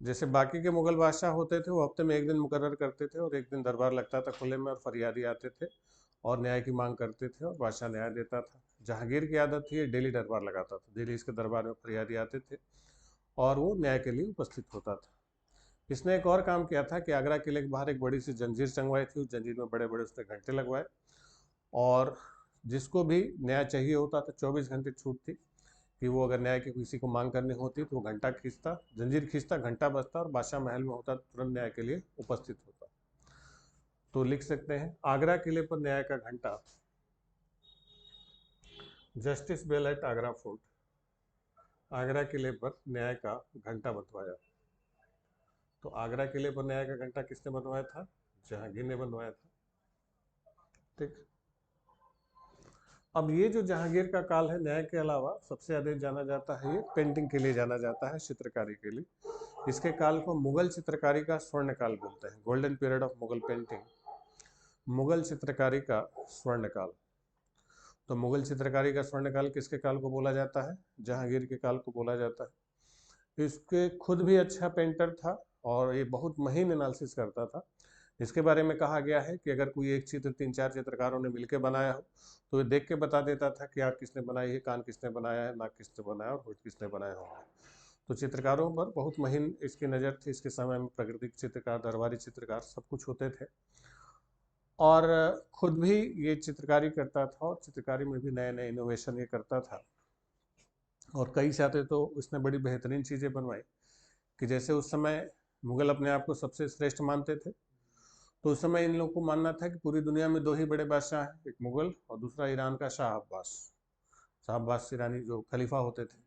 जैसे बाकी के मुगल बादशाह होते थे, वो हफ्ते में एक दिन मुकर्रर करते थे और एक दिन दरबार लगता था खुले में, और फरियादी आते थे और न्याय की मांग करते थे और बादशाह न्याय देता था। जहांगीर की आदत थी, ये डेली दरबार लगाता था। डेली इसके दरबार में फरियादी आते थे और वो न्याय के लिए उपस्थित होता था। इसने एक और काम किया था कि आगरा किले के बाहर एक बड़ी सी जंजीर टंगवाई थी। उस जंजीर में बड़े बड़े उसने घंटे लगवाए, और जिसको भी न्याय चाहिए होता था 24 घंटे छूट थी कि वो अगर न्याय की किसी को मांग करनी होती तो वो घंटा खींचता, जंजीर खींचता, घंटा बजता और बादशाह महल में होता, तुरंत न्याय के लिए उपस्थित होता। तो लिख सकते हैं आगरा किले पर न्याय का घंटा, justice bell at Agra fort. Agra किले पर न्याय का घंटा बंधवाया। तो आगरा किले पर न्याय का घंटा किसने बनवाया था? जहांगीर ने बनवाया था। ठीक। अब ये जो जहांगीर का काल है, न्याय के अलावा सबसे अधिक जाना जाता है ये पेंटिंग के लिए जाना जाता है, चित्रकारी के लिए। इसके काल को मुगल चित्रकारी का स्वर्ण काल बोलते हैं, golden period of Mughal painting, Mughal चित्रकारी का स्वर्ण काल। तो मुगल चित्रकारी का स्वर्ण काल किसके काल को बोला जाता है? जहांगीर के काल को बोला जाता है। इसके खुद भी अच्छा पेंटर था और ये बहुत महीन एनालिसिस करता था। इसके बारे में कहा गया है कि अगर कोई एक चित्र 3-4 चित्रकारों ने मिलकर बनाया हो तो ये देख के बता देता था कि आँख किसने बनाई है, कान किसने बनाया है, नाक किसने बनाया और होठ किसने बनाया होगा। तो चित्रकारों पर बहुत महीन इसकी नज़र थी। इसके समय में प्राकृतिक चित्रकार, दरबारी चित्रकार सब कुछ होते थे, और खुद भी ये चित्रकारी करता था और चित्रकारी में भी नए नए इनोवेशन ये करता था। और कई साथे तो उसने बड़ी बेहतरीन चीज़ें बनवाई कि जैसे उस समय मुगल अपने आप को सबसे श्रेष्ठ मानते थे, तो उस समय इन लोगों को मानना था कि पूरी दुनिया में दो ही बड़े बादशाह हैं, एक मुगल और दूसरा ईरान का शाह अब्बास। शाह अब्बास ईरानी जो खलीफा होते थे,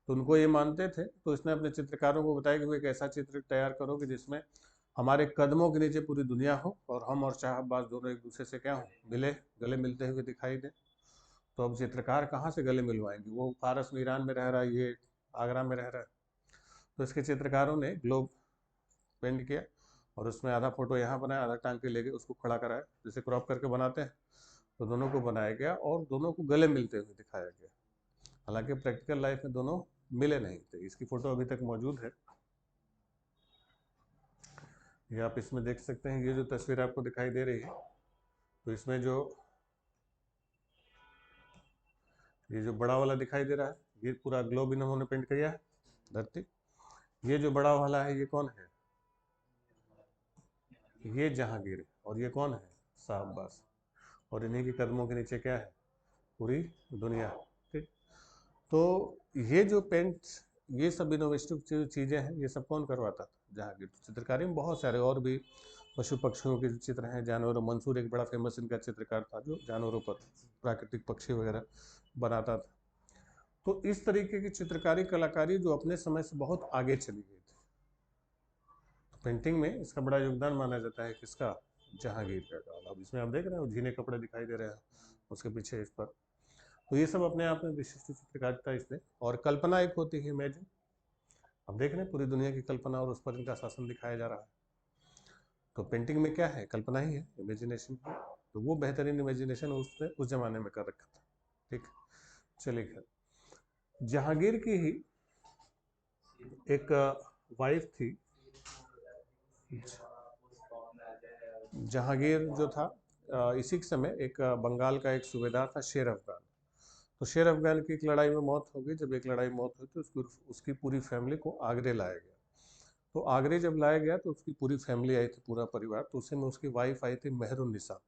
तो उनको ये मानते थे। तो इसने अपने चित्रकारों को बताया कि वो एक ऐसा चित्र तैयार करो कि जिसमें हमारे कदमों के नीचे पूरी दुनिया हो और हम और शाह अब्बास दोनों एक दूसरे से क्या हो, मिले, गले मिलते हुए दिखाई दें। तो अब चित्रकार कहाँ से गले मिलवाएंगे? वो फारस में, ईरान में रह रहा है, ये आगरा में रह रहा है। तो इसके चित्रकारों ने ग्लोब पेंट किया और उसमें आधा फोटो यहाँ बनाया, आधा टांग के ले गए, उसको खड़ा कराया, जैसे क्रॉप करके बनाते हैं, तो दोनों को बनाया गया और दोनों को गले मिलते हुए दिखाया गया। हालांकि प्रैक्टिकल लाइफ में दोनों मिले नहीं थे। इसकी फोटो अभी तक मौजूद है, ये आप इसमें देख सकते हैं। ये जो तस्वीर आपको दिखाई दे रही है, तो इसमें जो ये जो बड़ा वाला दिखाई दे रहा है, ये पूरा ग्लोब इन्होंने पेंट किया है, धरती। ये जो बड़ा वाला है, ये कौन है? ये जहांगीर है। और ये कौन है? शाह अब्बास। और इन्हीं के कदमों के नीचे क्या है? पूरी दुनिया। ठीक। तो ये जो पेंट, ये सब इनोवेटिव चीज़ें हैं, ये सब कौन करवाता था? जहांगीर। चित्रकारी में बहुत सारे और भी पशु पक्षियों के चित्र हैं, जानवरों, मंसूर एक बड़ा फेमस इनका चित्रकार था जो जानवरों पर प्राकृतिक पक्षी वगैरह बनाता था। तो इस तरीके की चित्रकारी, कलाकारी जो अपने समय से बहुत आगे चली गई थी। पेंटिंग में इसका बड़ा योगदान माना जाता है किसका? जहांगीर का काल। अब इसमें आप देख रहे हो झीने कपड़े दिखाई दे रहे हैं उसके पीछे इस पर। तो ये सब अपने आप में विशिष्ट चित्रकारिता इसमें। और कल्पना एक होती है, इमेजिन। अब देख रहे हैं पूरी दुनिया की कल्पना और उस पर इनका शासन दिखाया जा रहा है। तो पेंटिंग में क्या है? कल्पना ही है, इमेजिनेशन है। तो वो बेहतरीन इमेजिनेशन उसने उस जमाने में कर रखा था। ठीक। चलिए, खैर, जहांगीर की ही एक वाइफ थी। जहांगीर जो था, इसी के समय एक बंगाल का एक सूबेदार था, शेर अफगान। तो शेर अफगान की एक लड़ाई में मौत हो गई। जब एक लड़ाई मौत हुई तो उसकी पूरी फैमिली को आगरे लाया गया। तो आगरे जब लाया गया तो उसकी पूरी फैमिली आई थी, पूरा परिवार। तो उसी में उसकी वाइफ आई थी मेहरुन्निसा।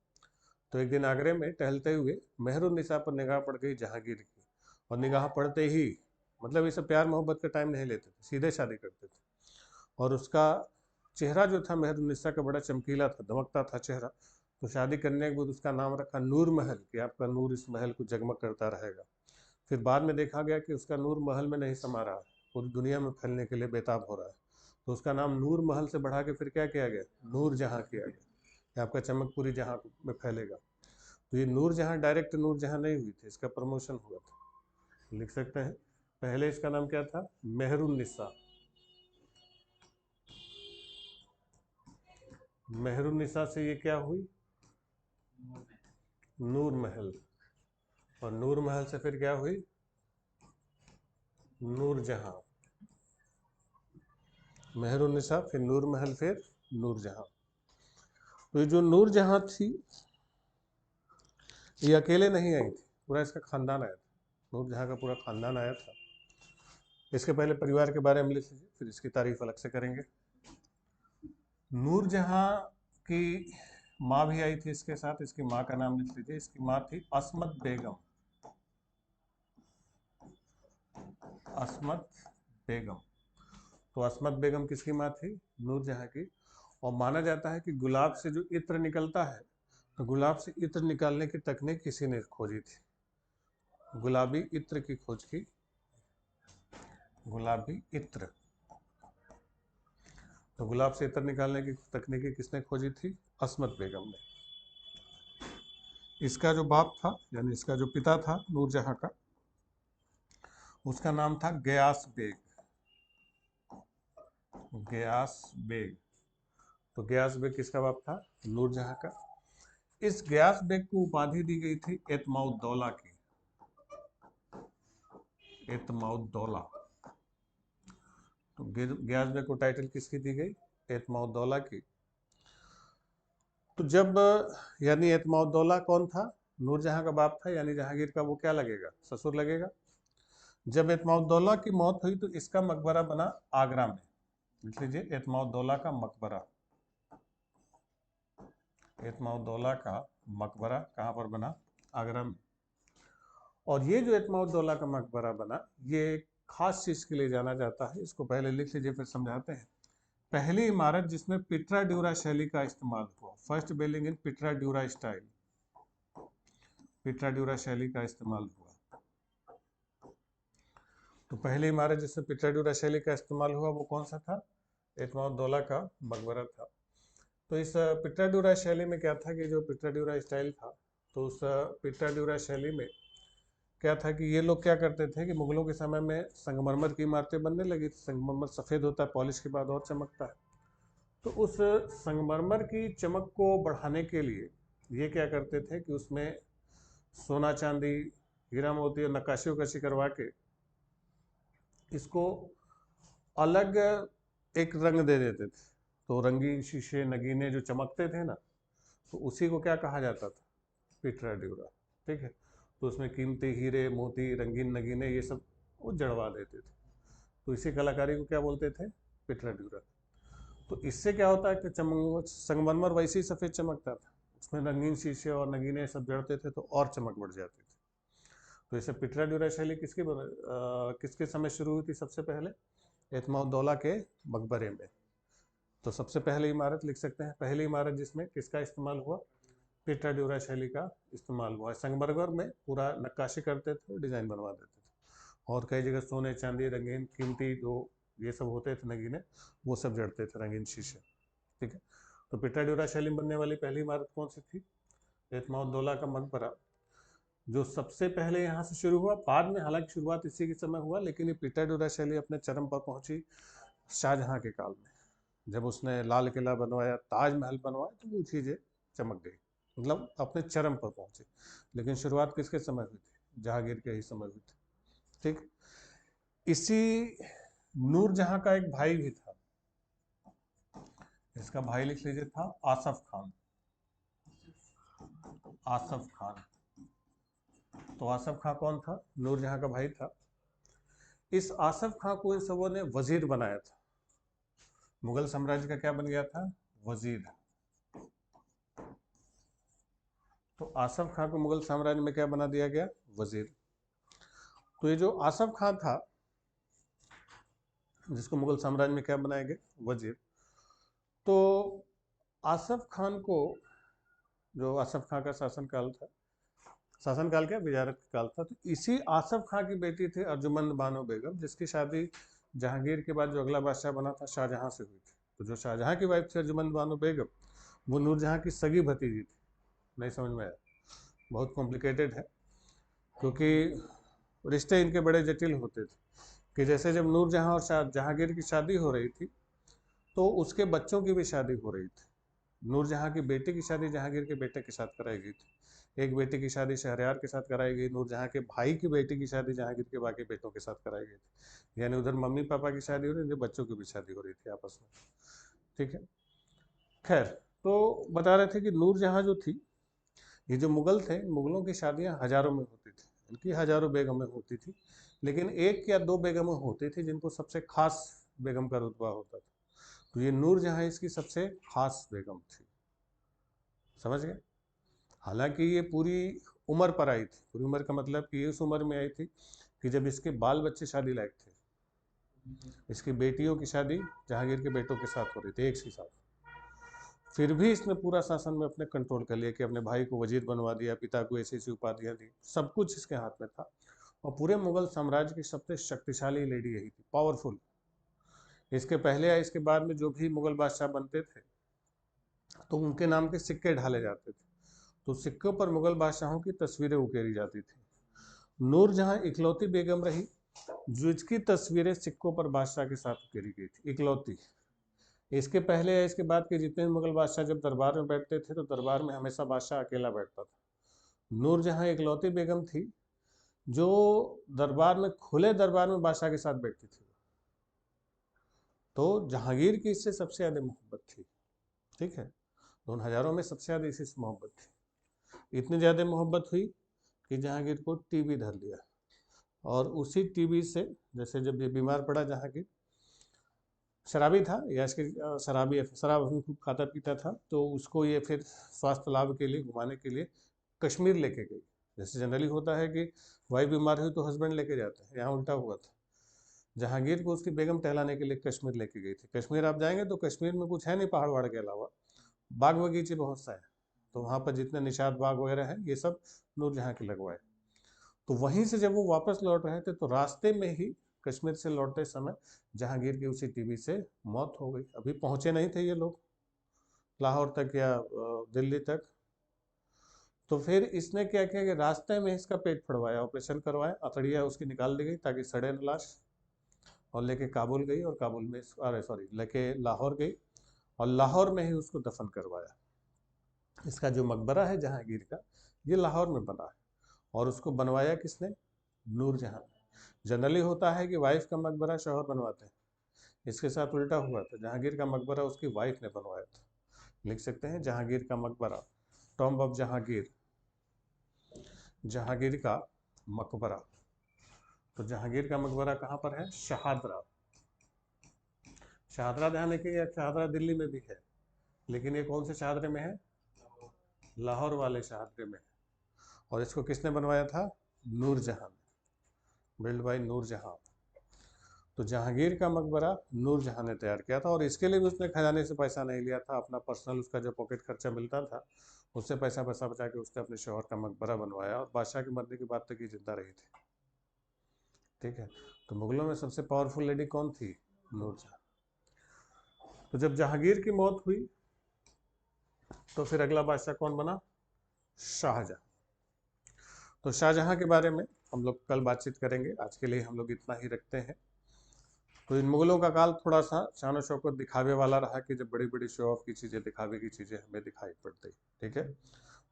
तो एक दिन आगरे में टहलते हुए मेहरुन्निसा पर निगाह पड़ गई जहांगीर की, और निगाह पड़ते ही, मतलब इसे प्यार मोहब्बत का टाइम नहीं लेते थे, सीधे शादी करते थे। और उसका चेहरा जो था मेहरुन्निसा का बड़ा चमकीला था, दमकता था चेहरा। तो शादी करने के बाद उसका नाम रखा नूर महल, कि आपका नूर इस महल को जगमग करता रहेगा। फिर बाद में देखा गया कि उसका नूर महल में नहीं समा रहा, पूरी दुनिया में फैलने के लिए बेताब हो रहा है। तो उसका नाम नूर महल से बढ़ा के फिर क्या किया गया, नूर जहां किया गया, कि आपका चमक पूरी जहां में फैलेगा। तो ये नूर जहां डायरेक्ट नूर जहां नहीं हुई थी, इसका प्रमोशन हुआ था। लिख सकते हैं, पहले इसका नाम क्या था, मेहरुन्निसा। मेहरुन्निसा से ये क्या हुई, नूर महल। और नूर महल से फिर क्या हुई, नूर जहां। मेहरुन्निसा, फिर नूर महल, फिर नूर जहां। तो ये जो नूर जहां थी, ये अकेले नहीं आई थी, पूरा इसका खानदान आया था। नूर जहां का पूरा खानदान आया था। इसके पहले परिवार के बारे में लिख लीजिए, फिर इसकी तारीफ अलग से करेंगे। नूर जहां की माँ भी आई थी इसके साथ। इसकी माँ का नाम लिख लीजिए, इसकी माँ थी असमत बेगम। असमत बेगम। तो असमत बेगम किसकी माँ थी, नूर जहां की। और माना जाता है कि गुलाब से जो इत्र निकलता है, तो गुलाब से इत्र निकालने की तकनीक किसी ने खोजी थी, गुलाबी इत्र की खोज की, गुलाबी इत्र। तो गुलाब से इत्र निकालने की तकनीकी किसने खोजी थी, असमत बेगम ने। इसका जो बाप था, यानी इसका जो पिता था नूरजहां का, उसका नाम था गयास बेग। गयास बेग। तो गयास बेग किसका बाप था, नूरजहां का। इस गयास बेग को उपाधि दी गई थी एतमाउद्दौला की, एतमाउद्दौला। तो गयास बेग को टाइटल किसकी दी गई, एतमाउद्दौला की। तो जब, यानी एतमाउद्दौला कौन था, नूरजहां का बाप था, यानी जहांगीर का वो क्या लगेगा, ससुर लगेगा। जब एतमाउद्दौला की मौत हुई तो इसका मकबरा बना आगरा में। लिख लीजिए, एतमाउद्दौला का मकबरा। एतमाउद्दौला का मकबरा कहाँ पर बना, आगरा में। और ये जो एतमाउद्दौला का मकबरा बना, ये खास चीज के लिए जाना जाता है। इसको पहले लिख लीजिए, फिर समझाते हैं। पहली इमारत जिसमें पिट्रा ड्यूरा शैली का इस्तेमाल हुआ, first building in pietra dura style, pietra dura शैली का इस्तेमाल हुआ। तो पहली इमारत जिसमें पिट्रा ड्यूरा शैली का इस्तेमाल हुआ वो कौन सा था, एतमाउद्दौला का मकबरा था। तो इस पिट्रा ड्यूरा शैली में क्या था कि जो पिट्रा ड्यूरा स्टाइल था, तो उस पिट्रा ड्यूरा शैली में क्या था कि ये लोग क्या करते थे कि मुगलों के समय में संगमरमर की इमारतें बनने लगी थी। संगमरमर सफ़ेद होता है, पॉलिश के बाद और चमकता है। तो उस संगमरमर की चमक को बढ़ाने के लिए ये क्या करते थे कि उसमें सोना चांदी हीरा मोती और नक्काशी उक्काशी करवा के इसको अलग एक रंग दे देते थे। तो रंगीन शीशे नगीने जो चमकते थे ना, तो उसी को क्या कहा जाता था, पिट्रा ड्यूरा। ठीक है। तो उसमें कीमती हीरे मोती रंगीन नगीने ये सब वो जड़वा देते थे। तो इसी कलाकारी को क्या बोलते थे, पिट्रा ड्यूरा। तो इससे क्या होता है कि संगमरमर वैसे ही सफ़ेद चमकता था, उसमें रंगीन शीशे और नगीने सब जड़ते थे तो और चमक बढ़ जाती थी। तो इसे पिट्रा ड्यूरा शैली किसके समय शुरू हुई थी, सबसे पहले एतमाउद्दौला के मकबरे में। तो सबसे पहले इमारत लिख सकते हैं, पहली इमारत जिसमें किसका इस्तेमाल हुआ, पिट्रा ड्यूरा शैली का इस्तेमाल हुआ। संगमरमर में पूरा नक्काशी करते थे, डिजाइन बनवा देते थे। और कई जगह सोने चांदी रंगीन कीमती जो ये सब होते थे नगीने, वो सब जड़ते थे, रंगीन शीशे। ठीक है। तो पिट्रा ड्यूरा शैली में बनने वाली पहली इमारत कौन सी थी, एतमाउद्दौला का मकबरा, जो सबसे पहले यहाँ से शुरू हुआ। बाद में हालांकि शुरुआत इसी के समय हुआ, लेकिन ये पिट्रा ड्यूरा शैली अपने चरम पर पहुंची शाहजहां के काल में। जब उसने लाल किला बनवाया, ताजमहल बनवाया, तो वो चीज़ें चमक गई, मतलब अपने चरम पर पहुंची। लेकिन शुरुआत किसके समय हुई थी, जहांगीर के ही समय हुई थी। ठीक। इसी नूरजहां का एक भाई भी था, इसका भाई लिख लीजिए था आसफ खान। आसफ खान। तो आसफ खां कौन था? नूरजहां का भाई था। इस आसफ खां को इन सबों ने वजीर बनाया था। मुगल साम्राज्य का क्या बन गया था? वजीर। तो आसफ खां को मुगल साम्राज्य में क्या बना दिया गया? वजीर। तो ये जो आसफ खां था, जिसको मुगल साम्राज्य में क्या बनाया गया? वजीर। तो आसफ खान को, जो आसफ खां का शासनकाल था, शासनकाल क्या, विजारत काल था, तो इसी आसफ खां की बेटी थी अर्जुमंद बानो बेगम, जिसकी शादी जहांगीर के बाद जो अगला बादशाह बना था शाहजहां से हुई थी। तो जो शाहजहां की वाइफ थी अर्जुमंद बानो बेगम, वो नूरजहां की सगी भतीजी थी। नहीं समझ में आया? बहुत कॉम्प्लिकेटेड है, क्योंकि रिश्ते इनके बड़े जटिल होते थे। कि जैसे जब नूरजहां और जहांगीर की शादी हो रही थी, तो उसके बच्चों की भी शादी हो रही थी। नूरजहां की बेटी की शादी जहांगीर के बेटे के साथ कराई गई थी। एक बेटी की शादी शहरयार के साथ कराई गई। नूरजहां के भाई की बेटी की शादी जहांगीर के बाकी बेटों के साथ कराई गई थी। यानी उधर मम्मी पापा की शादी हो रही थी, बच्चों की भी शादी हो रही थी आपस में। ठीक है, खैर, तो बता रहे थे कि नूरजहां जो थी, ये जो मुगल थे, मुगलों की शादियां हजारों में होती थी, इनकी हजारों बेगमें होती थी, लेकिन एक या दो बेगमें होती थी जिनको सबसे खास बेगम का रुतबा होता था। तो ये नूरजहां इसकी सबसे खास बेगम थी। समझ गए? हालांकि ये पूरी उम्र पर आई थी। पूरी उम्र का मतलब कि ये उस उम्र में आई थी कि जब इसके बाल बच्चे शादी लायक थे। इसकी बेटियों की शादी जहांगीर के बेटों के साथ हो रही थी एक ही साथ। फिर भी इसने पूरा शासन में अपने कंट्रोल कर लिया कि अपने भाई को वजीर बनवा दिया, पिता को ऐसी ऐसी उपाधियां दी, सब कुछ इसके हाथ में था। और पूरे मुगल साम्राज्य की सबसे शक्तिशाली लेडी यही थी, पावरफुल। इसके पहले या इसके बाद में जो भी मुगल बादशाह बनते थे, तो उनके नाम के सिक्के ढाले जाते थे। तो सिक्कों पर मुगल बादशाहों की तस्वीरें उकेरी जाती थी। नूरजहां इकलौती बेगम रही जिसकी तस्वीरें सिक्कों पर बादशाह के साथ उकेरी गई थी, इकलौती। इसके पहले या इसके बाद के जितने मुगल बादशाह जब दरबार में बैठते थे, तो दरबार में हमेशा बादशाह अकेला बैठता था। नूरजहां इकलौती बेगम थी जो दरबार में, खुले दरबार में बादशाह के साथ बैठती थी। तो जहांगीर की इससे सबसे ज्यादा मोहब्बत थी। ठीक है, तो उन हजारों में सबसे ज्यादा इसी से मोहब्बत थी। इतनी ज्यादा मोहब्बत हुई कि जहांगीर को टीबी धर लिया। और उसी टीबी से, जैसे जब ये बीमार पड़ा, जहांगीर शराबी था, या इसके शराब खूब खाता पीता था, तो उसको ये फिर स्वास्थ्य लाभ के लिए, घुमाने के लिए कश्मीर लेके गई। जैसे जनरली होता है कि वाइफ बीमार हुई तो हस्बैंड लेके जाते हैं, यहाँ उल्टा हुआ था। जहांगीर को उसकी बेगम टहलाने के लिए कश्मीर लेके गई थी। कश्मीर आप जाएंगे तो कश्मीर में कुछ है नहीं पहाड़ वहाड़ के अलावा, बाग बगीचे बहुत सा है। तो वहाँ पर जितने निषाद बाग वगैरह हैं, ये सब नूरजहां के लगवाए। तो वहीं से जब वो वापस लौट रहे थे, तो रास्ते में ही कश्मीर से लौटते समय जहांगीर की उसी टीबी से मौत हो गई। अभी पहुंचे नहीं थे ये लोग लाहौर तक या दिल्ली तक। तो फिर इसने क्या किया कि रास्ते में इसका पेट फड़वाया, ऑपरेशन करवाया, अतड़िया उसकी निकाल दी गई ताकि सड़े न लाश। और लेके काबुल गई, और काबुल में, अरे सॉरी, लेके लाहौर गई, और लाहौर में ही उसको दफन करवाया। इसका जो मकबरा है जहांगीर का, ये लाहौर में बना है। और उसको बनवाया किसने? नूरजहां। जनरली होता है कि वाइफ का मकबरा शौहर बनवाते हैं, इसके साथ उल्टा हुआ था। जहांगीर का मकबरा उसकी वाइफ ने बनवाया था। लिख सकते हैं जहांगीर का मकबरा, टॉम्ब ऑफ जहांगीर, जहांगीर का मकबरा। तो जहांगीर का मकबरा कहाँ पर है? शहादरा। शहादरा ध्यान रखिएगा, शहादरा दिल्ली में भी है, लेकिन ये कौन से शहादरे में है? लाहौर वाले शहादरे में। और इसको किसने बनवाया था? नूरजहां ने, बिल्ड बाय नूरजहां। तो जहांगीर का मकबरा नूरजहां ने तैयार किया था, और इसके लिए भी उसने खजाने से पैसा नहीं लिया था। अपना पर्सनल उसका जो पॉकेट खर्चा मिलता था, उससे पैसा पैसा बचा के उसने अपने शौहर का मकबरा बनवाया, और बादशाह के मरने के बाद तक ये जिंदा रही थी। ठीक है, तो मुगलों में सबसे पावरफुल लेडी कौन थी? नूरजहां। तो जब जहांगीर की मौत हुई, तो फिर अगला बादशाह कौन बना? शाहजहां। तो शाहजहां के बारे में हम लोग कल बातचीत करेंगे। आज के लिए हम लोग इतना ही रखते हैं। तो इन मुगलों का काल थोड़ा सा शान शौकत दिखावे वाला रहा, कि जब बड़ी बड़ी शो ऑफ की चीज़ें, दिखावे की चीज़ें हमें दिखाई पड़ती। ठीक है,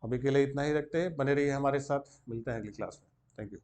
अभी के लिए इतना ही रखते हैं। बने रहिए हमारे साथ, मिलते हैं अगली क्लास में। Thank you.